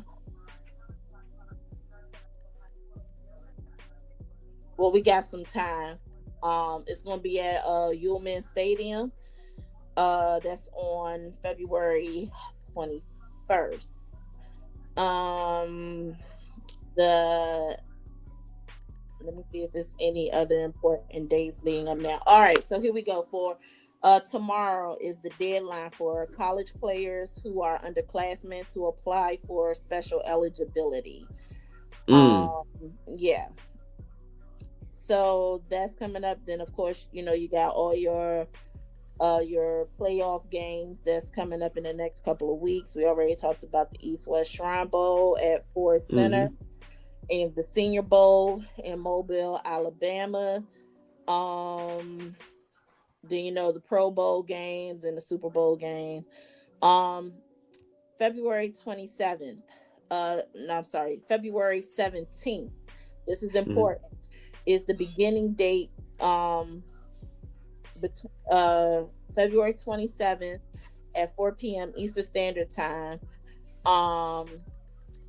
Well, we got some time. It's going to be at Ullman Stadium. That's on February 21st. Let me see if there's any other important days leading up now. All right, so here we go. For tomorrow is the deadline for college players who are underclassmen to apply for special eligibility. Yeah. So that's coming up. Then, of course, you got all your playoff games that's coming up in the next couple of weeks. We already talked about the East-West Shrine Bowl at Forest Center and the Senior Bowl in Mobile, Alabama. Then, the Pro Bowl games and the Super Bowl game. February 27th. February 17th. This is important. Is the beginning date February 27th at 4 p.m. Eastern Standard Time.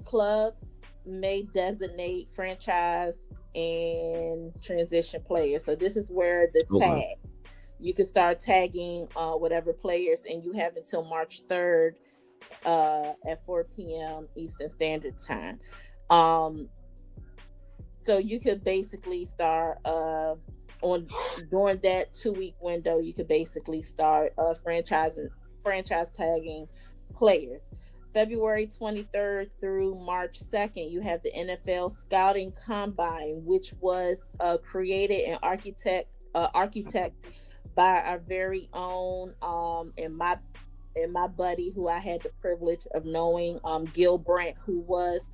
Clubs may designate franchise and transition players. So this is where the tag. You can start tagging whatever players, and you have until March 3rd at 4 p.m. Eastern Standard Time. So you could basically start during that 2-week window. You could basically start franchise tagging players. February 23rd through March 2nd, you have the NFL Scouting Combine, which was created and architect by our very own and my buddy who I had the privilege of knowing, Gil Brandt, who was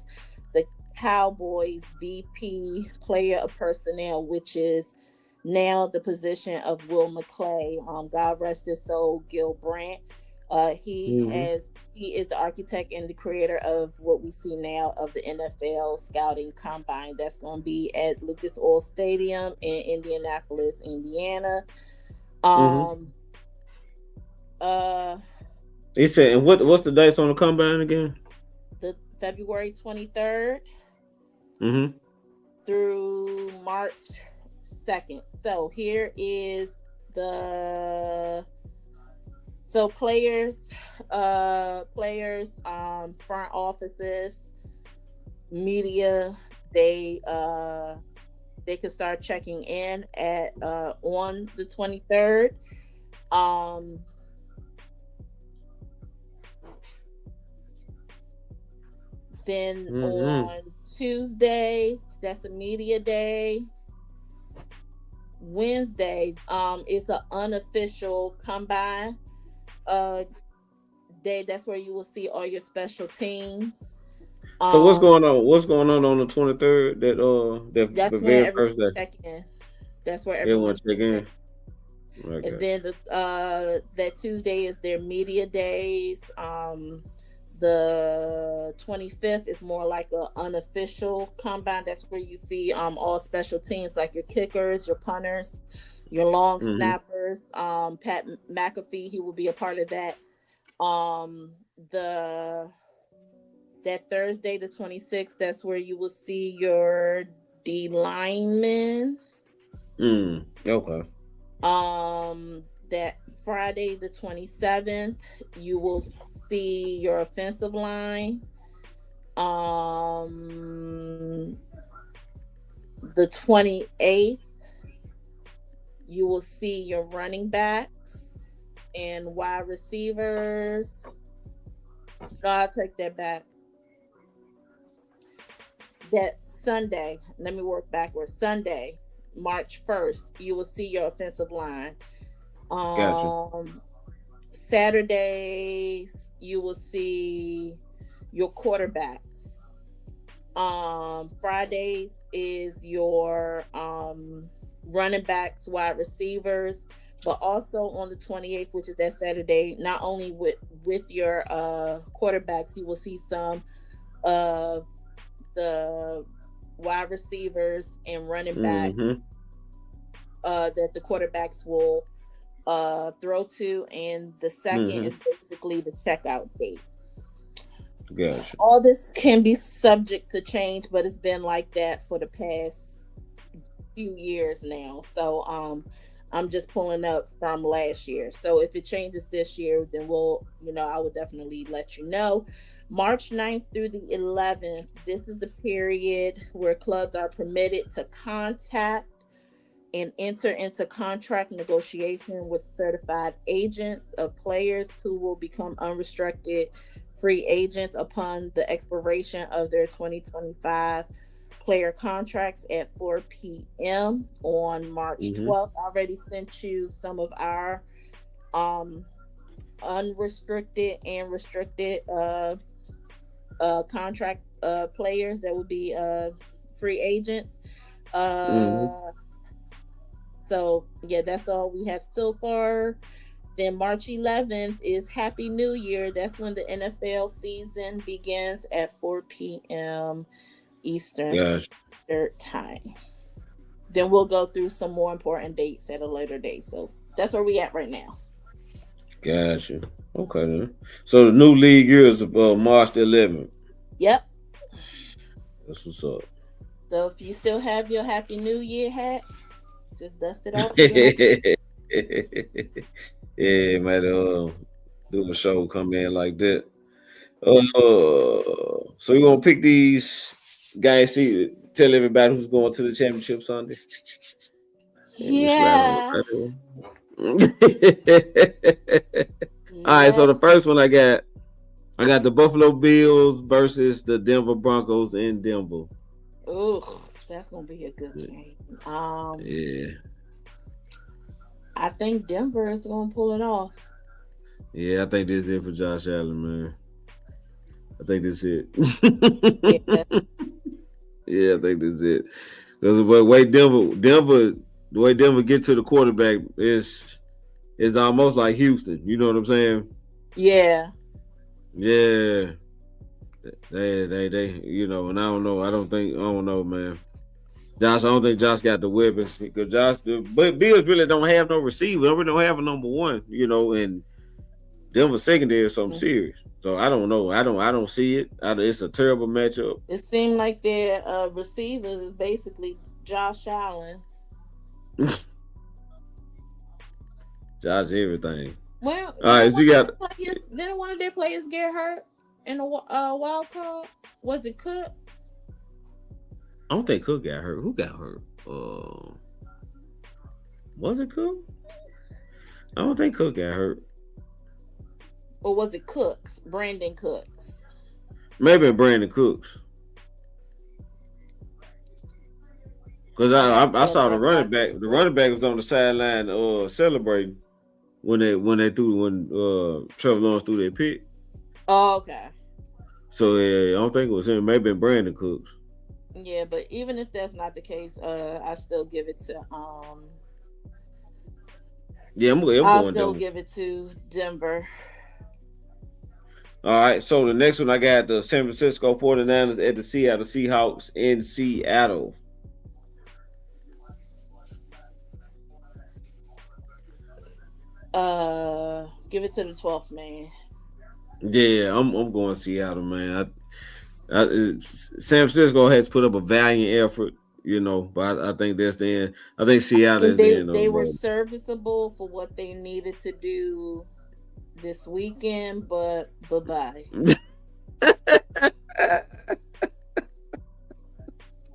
the Cowboys VP player of personnel, which is now the position of Will McClay. God rest his soul, Gil Brandt. He is the architect and the creator of what we see now of the NFL Scouting Combine. That's going to be at Lucas Oil Stadium in Indianapolis, Indiana. He said, and what's the dates on the combine again? The February 23rd through March 2nd. So here is players, front offices, media, they could start checking in at on the 23rd. Then on Tuesday, that's a media day. Wednesday, it's an unofficial combine day. That's where you will see all your special teams. So what's going on? What's going on the 23rd? That's the where very first day. Check in. That's where everyone check in. Okay. And then that Tuesday is their media days. The 25th is more like an unofficial combine. That's where you see all special teams, like your kickers, your punters, your long snappers. Pat McAfee, he will be a part of that. The That Thursday, the 26th, that's where you will see your D linemen. Okay. That Friday, the 27th, you will see your offensive line. The 28th, you will see your running backs and wide receivers. No, I'll take that back. That Sunday, let me work backwards. Sunday, March 1st, you will see your offensive line. Gotcha. Saturdays, you will see your quarterbacks. Fridays is your running backs, wide receivers, but also on the 28th, which is that Saturday, not only with your quarterbacks, you will see some of the wide receivers and running backs that the quarterbacks will throw to, and the second is basically the checkout date. Gotcha. All this can be subject to change, but it's been like that for the past few years now. So I'm just pulling up from last year. So if it changes this year, then I will definitely let you know. March 9th through the 11th, this is the period where clubs are permitted to contact and enter into contract negotiation with certified agents of players who will become unrestricted free agents upon the expiration of their 2025 player contracts at 4 p.m. on March 12th. I already sent you some of our unrestricted and restricted contract players that will be free agents. So yeah, that's all we have so far. Then March 11th is Happy New Year. That's when the NFL season begins at 4 p.m. Eastern Standard Time. Then we'll go through some more important dates at a later date. So that's where we at right now. Gotcha. Okay then. So the new league year is March the 11th. Yep. That's what's up. So if you still have your Happy New Year hat, just dust it off. Yeah, might do a show come in like that. So you gonna pick these guys? See, tell everybody who's going to the championship Sunday. Yeah. All right. So the first one I got the Buffalo Bills versus the Denver Broncos in Denver. Ooh, that's gonna be a good game. Yeah. I think Denver is gonna pull it off. Yeah, I think this is it for Josh Allen, man. I think this is it. Yeah, I think this is it. Because the way Denver get to the quarterback is almost like Houston. You know what I'm saying? Yeah. Yeah. They and I don't know, man. I don't think Josh got the weapons because but Bills really don't have no receiver. They really don't have a number one, and Denver secondary is something serious. So I don't know. I don't see it. It's a terrible matchup. It seemed like their receivers is basically Josh Allen. Josh everything. Well, all right, so you got. Didn't one of their players get hurt in a wild card? Was it Cook? I don't think Cook got hurt. Who got hurt? Was it Cook? I don't think Cook got hurt. Or was it Cooks? Brandon Cooks? Maybe Brandon Cooks. Because I saw the running back. The running back was on the sideline celebrating when Trevor Lawrence threw their pick. Oh, okay. So yeah, I don't think it was him. Maybe Brandon Cooks. Yeah, but even if that's not the case, I still give it to I'll still give it to Denver. All right, so the next one I got the San Francisco 49ers at the Seattle Seahawks in Seattle. Give it to the 12th man. Yeah, I'm going Seattle, man. San Francisco has put up a valiant effort, but I think that's the end. I think Seattle is the end. They were serviceable for what they needed to do this weekend, but bye-bye.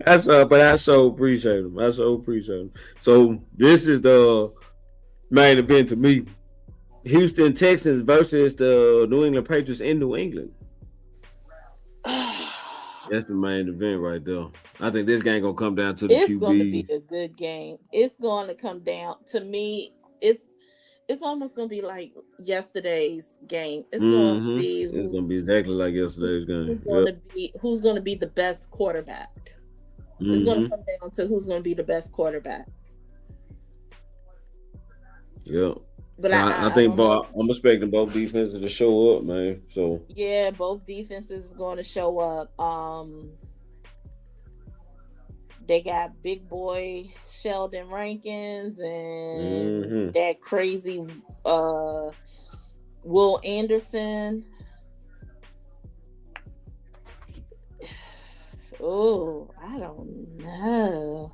But I so appreciate them. So this is the main event to me. Houston Texans versus the New England Patriots in New England. That's the main event right there. I think this game gonna come down to the QB. It's going to be a good game. It's going to come down to me. It's almost going to be like yesterday's game. It's going to be. It's going to be exactly like yesterday's game. Who's going to be the best quarterback? It's going to come down to who's going to be the best quarterback. Yeah. But I think I'm expecting both defenses to show up, man. So yeah, both defenses is going to show up. They got big boy Sheldon Rankins and that crazy Will Anderson. Oh, I don't know.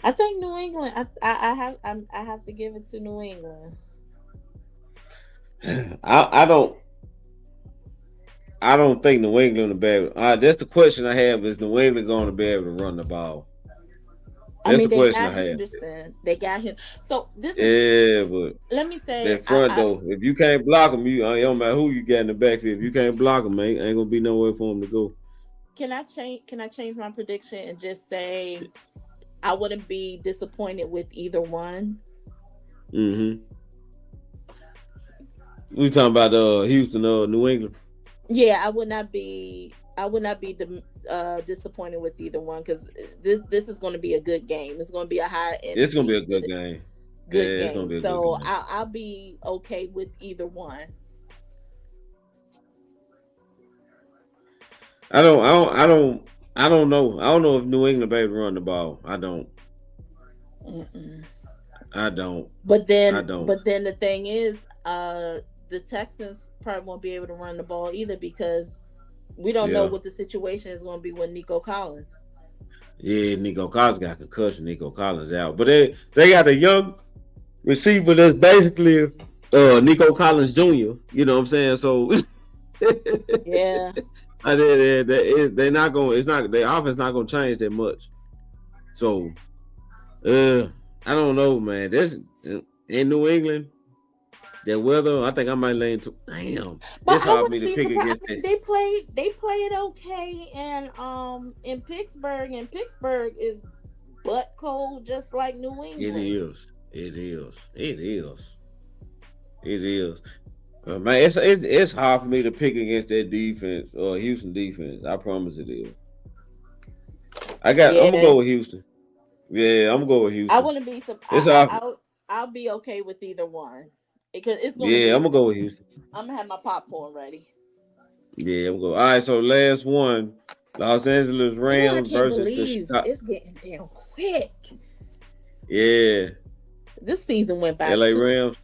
I think New England. I have to give it to New England. I don't think New England will be able. That's the question I have: is New England going to be able to run the ball? That's the question I have. They got him. So this is. But let me say that front though. If you can't block them, it don't matter who you got in the backfield. If you can't block them, ain't gonna be nowhere for them to go. Can I change my prediction and just say I wouldn't be disappointed with either one? We talking about Houston or New England? Yeah, I would not be disappointed with either one because this is going to be a good game. It's going to be a high end. It's going to be a good game. Good game. It's gonna be a good game. I'll be okay with either one. I don't know. I don't know if New England be able to run the ball. I don't. I don't. But then the thing is, the Texans probably won't be able to run the ball either because we don't know what the situation is going to be with Nico Collins. Yeah, Nico Collins got concussion. Nico Collins out, but they got a young receiver that's basically Nico Collins Jr. You know what I'm saying? So yeah, they're not going. It's not their offense not going to change that much. So I don't know, man. This in New England. That weather, I think I might lean to. Damn, but it's hard for me to pick against it. They played okay in Pittsburgh, and Pittsburgh is butt cold, just like New England. It is. Man, it's hard for me to pick against that defense or Houston defense. I promise it is. I'm gonna go with Houston. Yeah, I'm gonna go with Houston. I wouldn't be surprised. I'll be okay with either one. Because it's gonna I'm gonna go with Houston. I'm gonna have my popcorn ready. Yeah, I'm gonna go. All right, so last one, Los Angeles Rams versus the Chicago. It's getting down quick. Yeah, this season went by. LA Rams.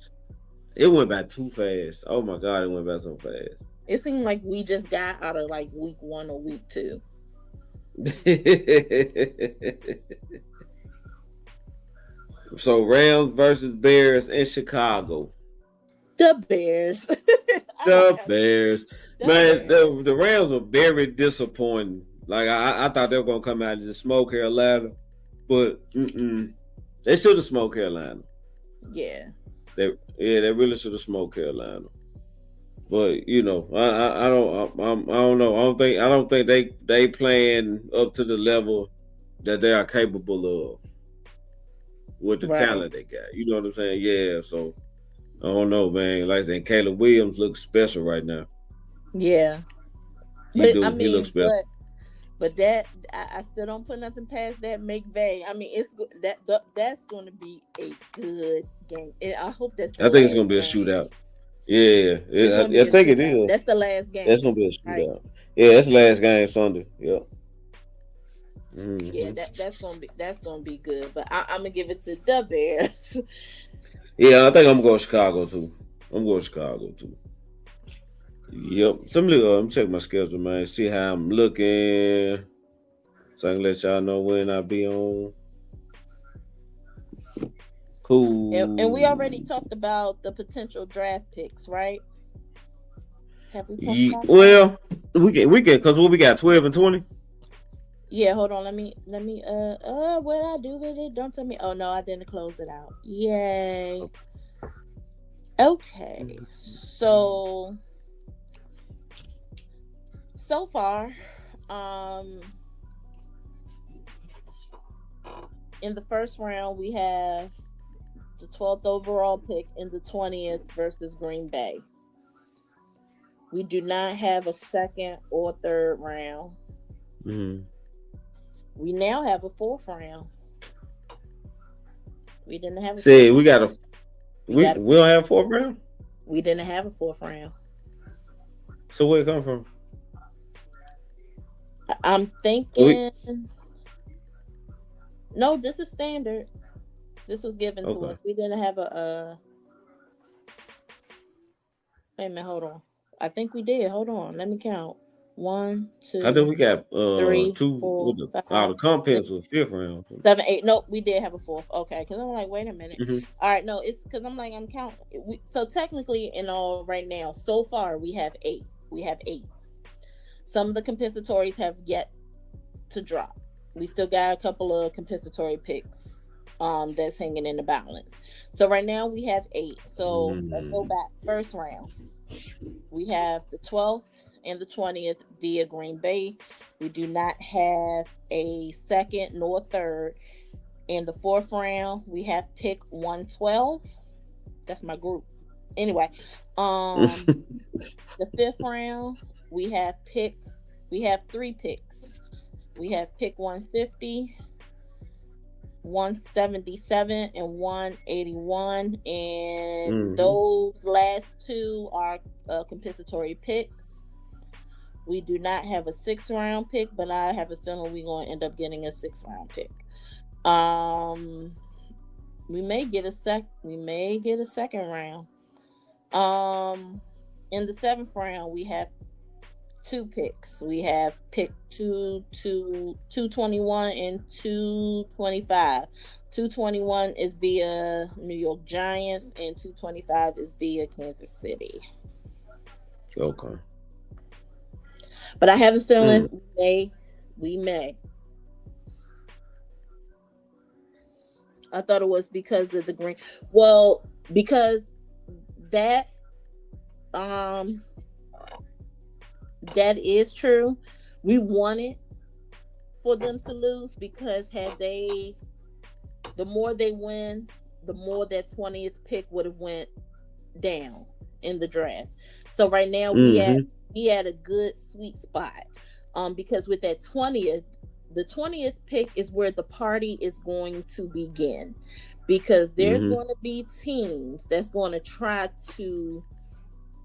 It went by too fast. Oh my God, it went by so fast. It seemed like we just got out of like week 1 or week 2. So Rams versus Bears in Chicago. The Bears. The Bears. Man, the Rams were very disappointing. Like I thought they were gonna come out and just smoke Carolina, but they should have smoked Carolina. Yeah. They really should have smoked Carolina. But I don't know. I don't think they playing up to the level that they are capable of with the talent they got. You know what I'm saying? Yeah. So I don't know, man. Like I said, Caleb Williams looks special right now. Yeah. He looks special. But that I still don't put nothing past that McVay. I mean, that's going to be a good game. And I hope that's. I think it's going to be a shootout. Yeah, I think it is. That's the last game. That's going to be a shootout. Right? Yeah, that's the last game Sunday. Yeah. Mm-hmm. Yeah, that's gonna be good. But I'm gonna give it to the Bears. Yeah, I think I'm going to Chicago too. Yep. Let me check my schedule, man. See how I'm looking. So I can let y'all know when I be on. Cool. And we already talked about the potential draft picks, right? Have we talked about that? Well, we can because what we got 12 and 20. Yeah, hold on. Let me what I do with it? Don't tell me. Oh no, I didn't close it out. Yay. Okay. So far, in the first round we have the 12th overall pick and the 20th versus Green Bay. We do not have a second or third round. Mm-hmm. We now have a fourth round. We didn't have. We don't have a fourth round. We didn't have a fourth round. So where it come from? I'm thinking. No, this is standard. This was given to us. We didn't have a. Wait a minute, hold on. I think we did. Hold on, let me count. 1, 2. I think we got 3, 2. 4, 5, the compounds was fifth round. 7, 8. Nope, we did have a fourth. Okay, because I'm like, wait a minute. Mm-hmm. All right, no, it's because I'm like, I'm counting. So technically, in all right now, so far we have 8. We have 8. Some of the compensatories have yet to drop. We still got a couple of compensatory picks that's hanging in the balance. So right now we have 8. So let's go back. First round, we have the 12th and the 20th via Green Bay. We do not have a second nor third. In the fourth round, we have pick 112. That's my group. Anyway, the fifth round, we have 3 picks. We have pick 150, 177, and 181. And those last 2 are compensatory picks. We do not have a 6th round pick, but I have a feeling we're going to end up getting a 6th round pick. We may get a second round. In the 7th round, we have 2 picks. We have pick 221 and 225. 221 is via New York Giants and 225 is via Kansas City. Okay. But I have a feeling we may. I thought it was because of the green. Well, because that is true. We wanted for them to lose because the more they win, the more that 20th pick would have went down in the draft. So right now we had a good sweet spot. Because with that 20th, the 20th pick is where the party is going to begin. Because there's going to be teams that's going to try to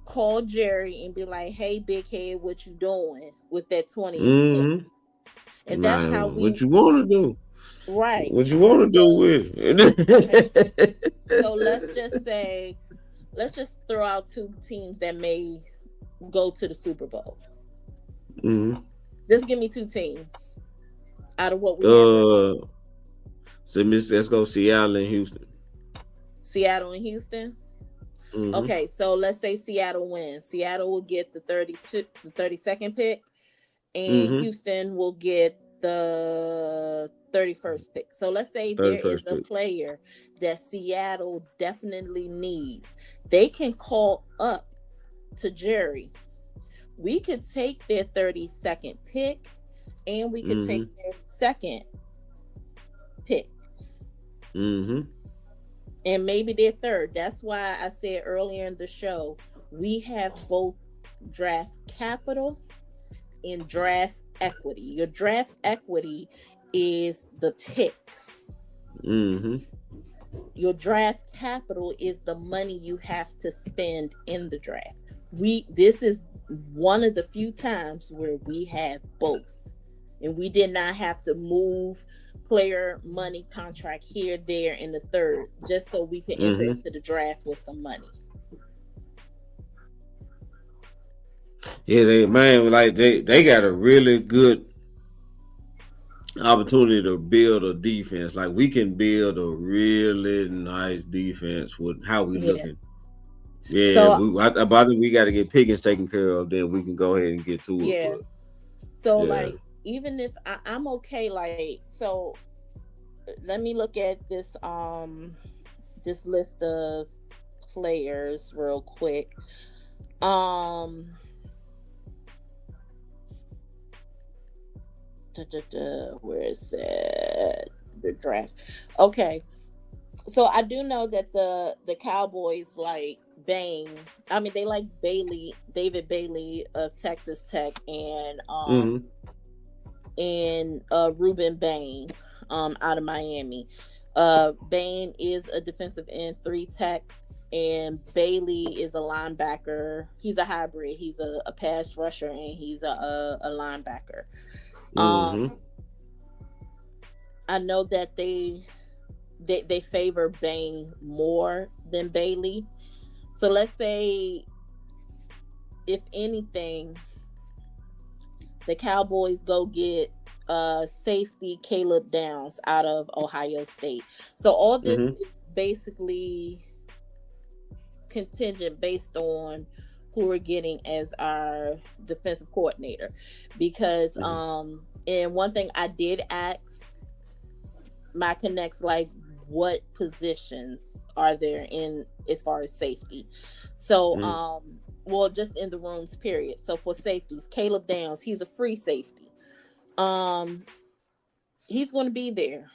call Jerry and be like, "Hey, big head, what you doing with that 20th pick?" And that's how what you want to do. Right. What you want to do with it. So let's just throw out 2 teams that may go to the Super Bowl. Just give me 2 teams out of what we have. So let's go Seattle and Houston. Seattle and Houston. Okay, so let's say Seattle wins. Seattle will get the 32nd pick, and Houston will get the 31st pick. So let's say there is a player that Seattle definitely needs. They can call up to Jerry. We could take their 32nd pick, and we could take their second pick. And maybe their third. That's why I said earlier in the show, we have both draft capital and draft equity. Your draft equity is the picks. Your draft capital is the money you have to spend in the draft. This is one of the few times where we have both. And we did not have to move player money contract here, there, and the third, just so we could enter into the draft with some money. Yeah, they got a really good opportunity to build a defense. Like we can build a really nice defense with how we looking. Yeah, So I think we got to get Pickens taken care of. Then we can go ahead and get to it. yeah. But So yeah, like even if I'm okay, like so let me look at this list of players real quick. Where is it? The draft. Okay. So I do know that the Cowboys like Bain. I mean, they like David Bailey of Texas Tech, and Ruben Bain out of Miami. Bain is a defensive end 3 tech, and Bailey is a linebacker. He's a hybrid. He's a pass rusher, and he's a linebacker. I know that they favor Bain more than Bailey. So let's say, if anything, the Cowboys go get safety Caleb Downs out of Ohio State. So all this is basically contingent based on who we're getting as our defensive coordinator. Because and one thing I did ask my connects, like, what positions are there in as far as safety? So well, just in the rooms period. So for safeties, Caleb Downs, he's a free safety. He's going to be there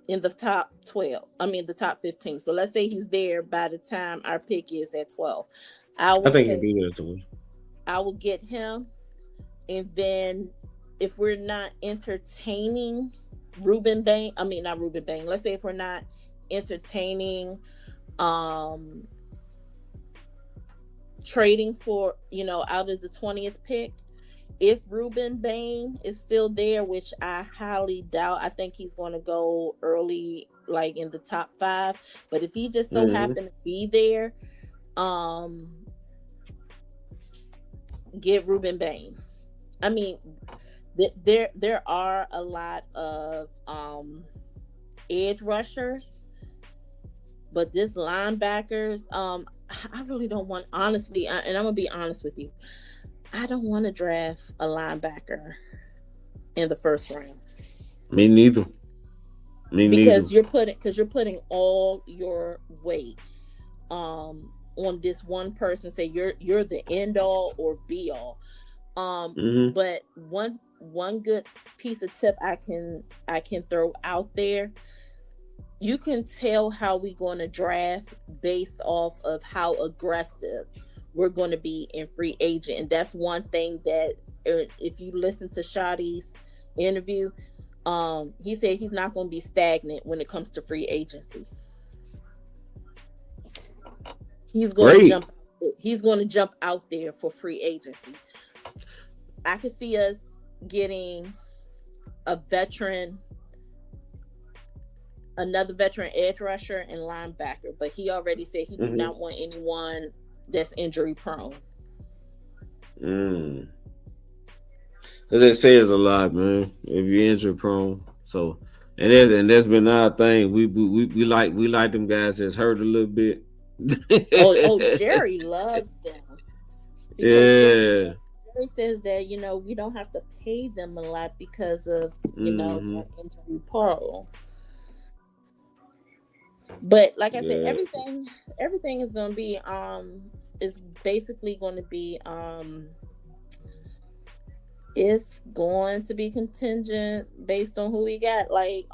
in the top 12. I mean the top 15. So let's say he's there by the time our pick is at 12. I think he'll be there too. I will get him, and then if we're not entertaining Ruben Bain, let's say if we're not entertaining trading for, out of the 20th pick, if Ruben Bain is still there, which I highly doubt, I think he's going to go early, like in the top 5. But if he just so happened to be there, get Ruben Bain. I mean, there are a lot of edge rushers, but this linebackers, I really don't want, honestly, and I'm gonna be honest with you, I don't want to draft a linebacker in the first round. Me neither. Because you're putting all your weight on this one person. Say you're the end all or be all. But one good piece of tip I can throw out there: you can tell how we're going to draft based off of how aggressive we're going to be in free agent. And that's one thing that, if you listen to Shotty's interview, he said he's not going to be stagnant when it comes to free agency. He's going to jump out there for free agency. I could see us getting another veteran edge rusher and linebacker, but he already said he did not want anyone that's injury prone. Because it says a lot, man. If you're injury prone, so and that's been our thing. We like them guys that's hurt a little bit. Jerry loves them. Yeah. Jerry says that we don't have to pay them a lot because of injury prone. But like I said, everything is going to be is basically going to be it's going to be contingent based on who we got. Like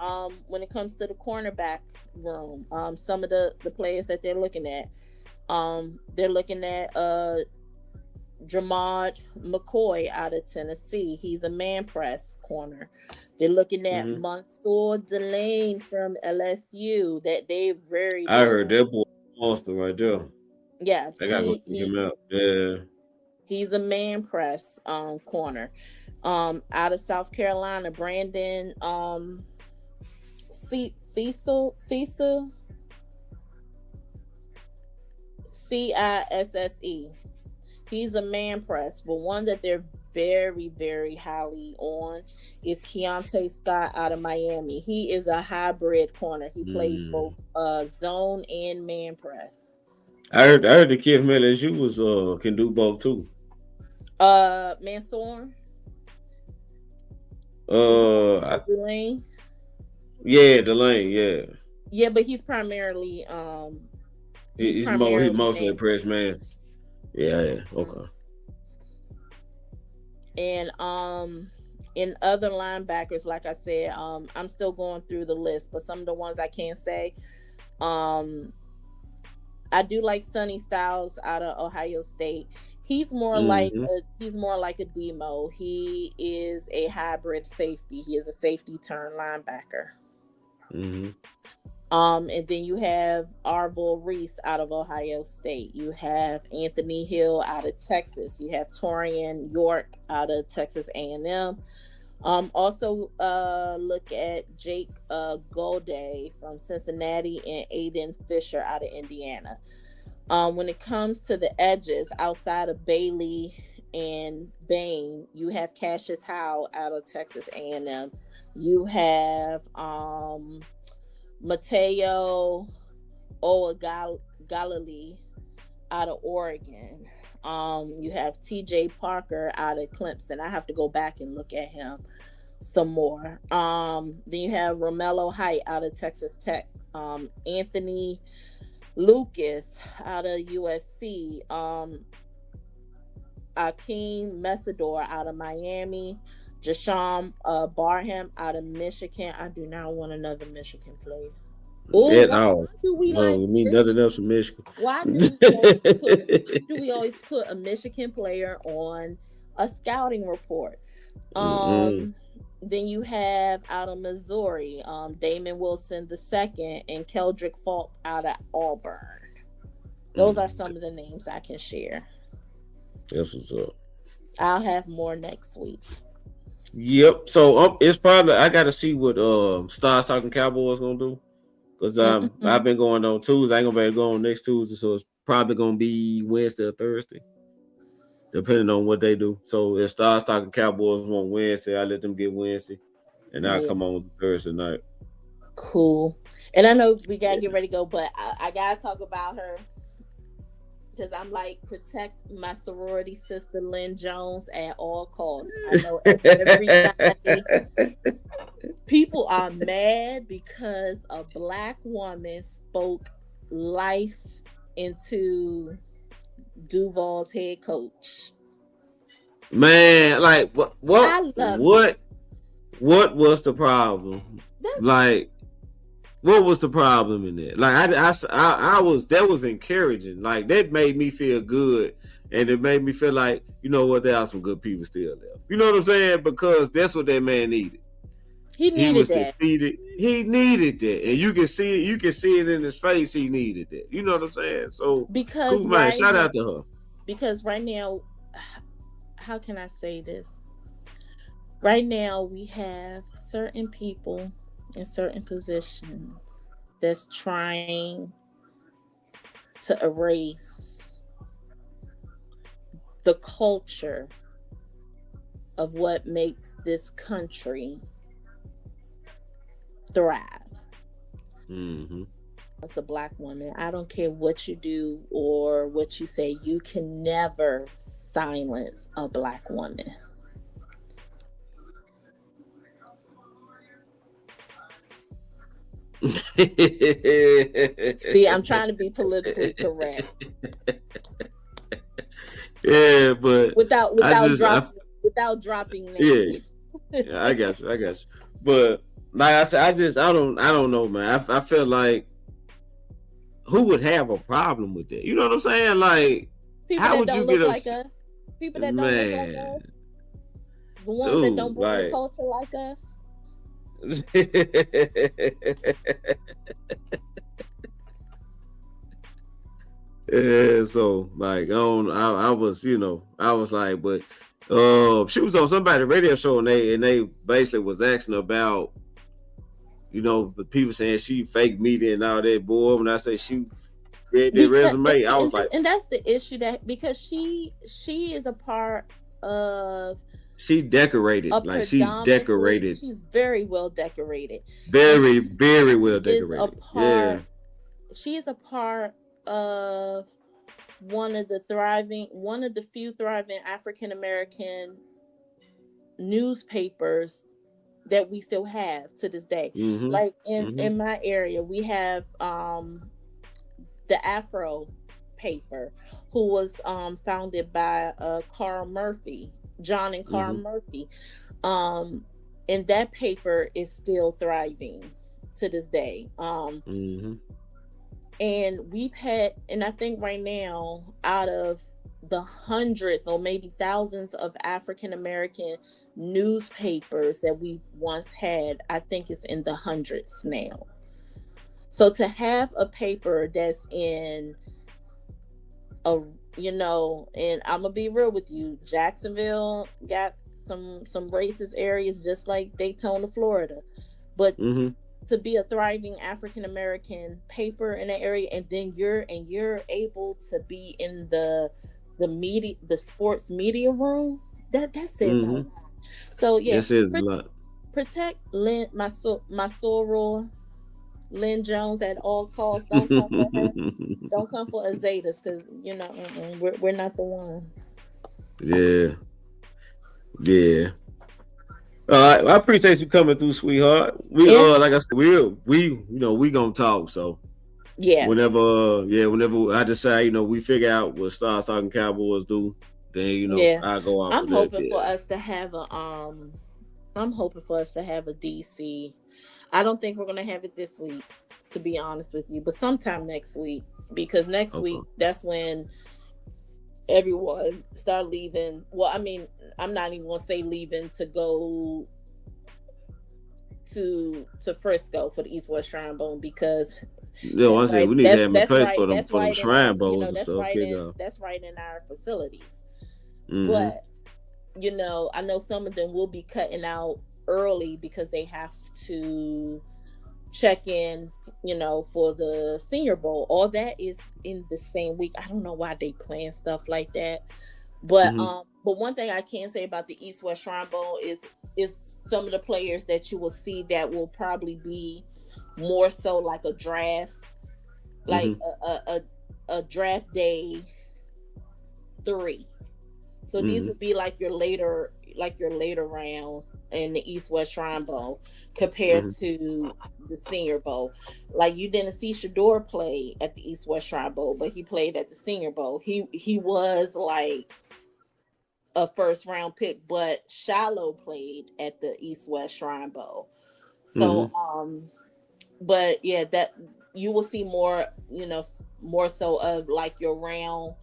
when it comes to the cornerback room, some of the players that they're looking at Jamad McCoy out of Tennessee. He's a man press corner. They're looking at Mansour Delane from LSU. That they I heard that boy monster right there. Yes, they got to him out. Yeah, he's a man press corner. Out of South Carolina, Brandon Cisse. CISSE. He's a man press, but one that they're very, very highly on is Keontae Scott out of Miami. He is a hybrid corner. He plays both zone and man press. I heard the kid from LSU was can do both too. Mansour. Delane. Yeah, Delane. Yeah. Yeah, but he's primarily he's mostly a press man. Yeah. Okay. And in other linebackers, like I said, I'm still going through the list, but some of the ones I can't say. I do like Sonny Styles out of Ohio State. He's more like a demo. He is a hybrid safety. He is a safety turn linebacker. Mm-hmm. And then you have Arvil Reese out of Ohio State. You have Anthony Hill out of Texas. You have Torian York out of Texas A&M. Also look at Jake Golday from Cincinnati and Aiden Fisher out of Indiana. When it comes to the edges, outside of Bailey and Bain, you have Cassius Howe out of Texas A&M. You have Mateo Oagalili out of Oregon. You have TJ Parker out of Clemson. I have to go back and look at him some more. Then you have Romello Height out of Texas Tech. Anthony Lucas out of USC. Akeem Mesidor out of Miami. Jashawn Barham out of Michigan. I do not want another Michigan player. Why do we need nothing else from Michigan? Why do we always put a Michigan player on a scouting report? Then you have out of Missouri, Damon Wilson II and Keldrick Falk out of Auburn. Those are some of the names I can share. That's what's up. I'll have more next week. Yep. So it's probably I got to see what Stars Talking Cowboys gonna do, because I've been going on Tuesday. I ain't gonna be able to go on next Tuesday, so it's probably gonna be Wednesday or Thursday, depending on what they do. So if Stars Talking Cowboys want Wednesday, I let them get Wednesday, and I'll come on Thursday night. Cool. And I know we gotta get ready to go, but I gotta talk about her. Because I'm like, protect my sorority sister Lynn Jones at all costs. I know everybody, people are mad because a Black woman spoke life into Duval's head coach. Man, like what was the problem? What was the problem in that? Like I was, that was encouraging. Like that made me feel good, and it made me feel like, you know what, there are some good people still there. You know what I'm saying? Because that's what that man needed. He was defeated. He needed that, and you can see it. You can see it in his face. He needed that. You know what I'm saying? So because cool, man, shout out to her. Because right now, how can I say this? Right now, we have certain people in certain positions that's trying to erase the culture of what makes this country thrive. As a Black woman, I don't care what you do or what you say, you can never silence a Black woman. See, I'm trying to be politically correct. Yeah, but without dropping names. Yeah, I got you. But like I said, I don't know, man. I feel like who would have a problem with that? You know what I'm saying? Like, people how that would don't you look get like us? People that don't look like us? The ones that don't bring the culture like us? Yeah, so like I was, I was like, but she was on somebody's radio show, and they basically was asking about, the people saying she fake media and all that. Boy, when I say she read the resume. I was like, and that's the issue, that because she is a part of. She decorated, like she's decorated. She's very well decorated. Very, very well decorated. She is a part of one of the few thriving African American newspapers that we still have to this day. Mm-hmm. Like in my area, we have the Afro paper, who was founded by Carl Murphy, John and Carl Murphy. And that paper is still thriving to this day. And we've had, and I think right now, out of the hundreds or maybe thousands of African American newspapers that we once had, I think it's in the hundreds now. So to have a paper that's in a, and I'm gonna be real with you, Jacksonville got some racist areas just like Daytona, Florida, but to be a thriving African American paper in that area, and then you're able to be in the media, the sports media room, that says a lot. So yeah, that says a lot. Protect my soror Lynn Jones at all costs. Don't come for her. Don't come for Azetas, because we're not the ones. Yeah. All right, I appreciate you coming through, sweetheart. We like I said, we gonna talk. So yeah, whenever I decide, we figure out what Stars Talking Cowboys do, then I go out. I'm hoping for us to have a DC. I don't think we're gonna have it this week, to be honest with you, but sometime next week, because next week that's when everyone start leaving. Well, I mean, I'm not even gonna say leaving to go to Frisco for the East West Shrine Bowl, because we need to have a place for the Shrine Bowls and stuff. That's right in our facilities. But I know some of them will be cutting out early because they have to check in, for the Senior Bowl. All that is in the same week. I don't know why they plan stuff like that, but one thing I can say about the East West Shrine Bowl is some of the players that you will see that will probably be more so like a draft, like a draft day 3. So these would be like your later rounds in the East West Shrine Bowl compared to the Senior Bowl. Like, you didn't see Shador play at the East West Shrine Bowl, but he played at the Senior Bowl. He was like a first round pick, but Shiloh played at the East West Shrine Bowl. So but yeah, that you will see more, more so of like your round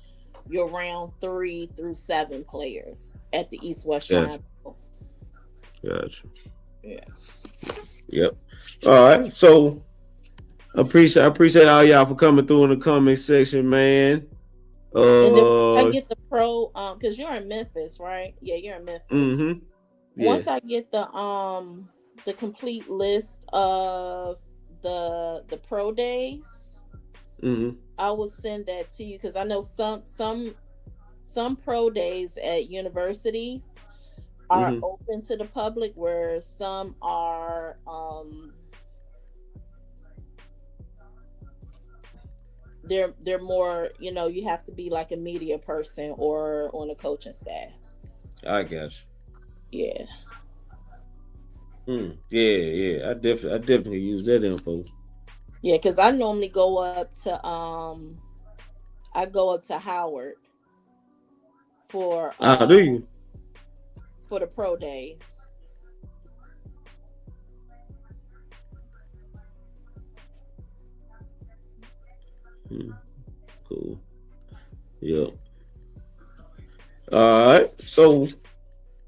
3 through 7 players at the East West Shrine Bowl. Gotcha. Yeah. Yep. All right. So I appreciate all y'all for coming through in the comment section, man. And then I get the pro, because you're in Memphis, right? Yeah, you're in Memphis. Yeah. Once I get the complete list of the pro days, I will send that to you, because I know some pro days at universities are open to the public, where some are they're more, you have to be like a media person or on a coaching staff. I guess. Yeah. Yeah. I definitely use that info. Yeah, because I normally go up to Howard for do you? For the pro days. Cool. Yep. All right. So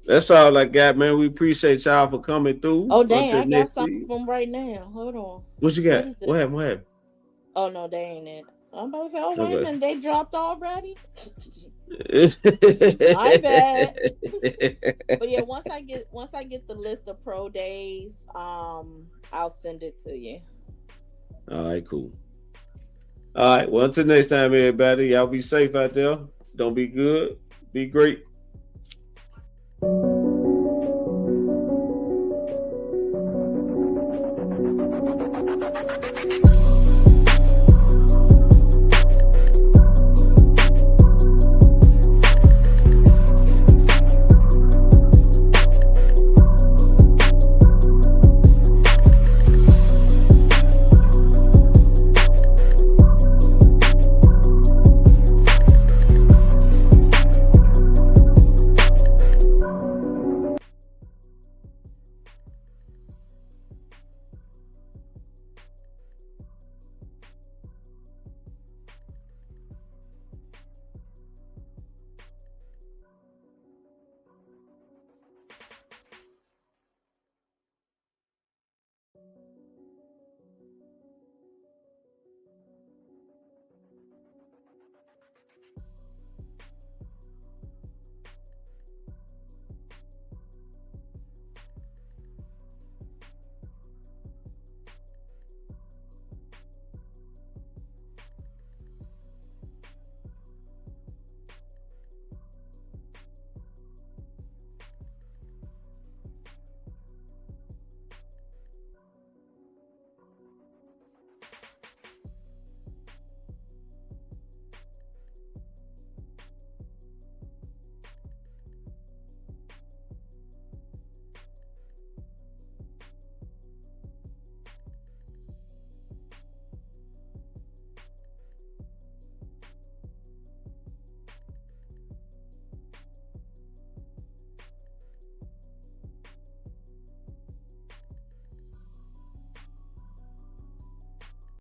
that's all I got, man. We appreciate y'all for coming through. Oh, dang, I got something from right now. Hold on. What you got? What happened? Oh, no, they ain't it. I'm about to say, wait a minute, they dropped already? My bad. But yeah, once I get the list of pro days, I'll send it to you. All right, cool. All right. Well, until next time, everybody, y'all be safe out there. Don't be good. Be great.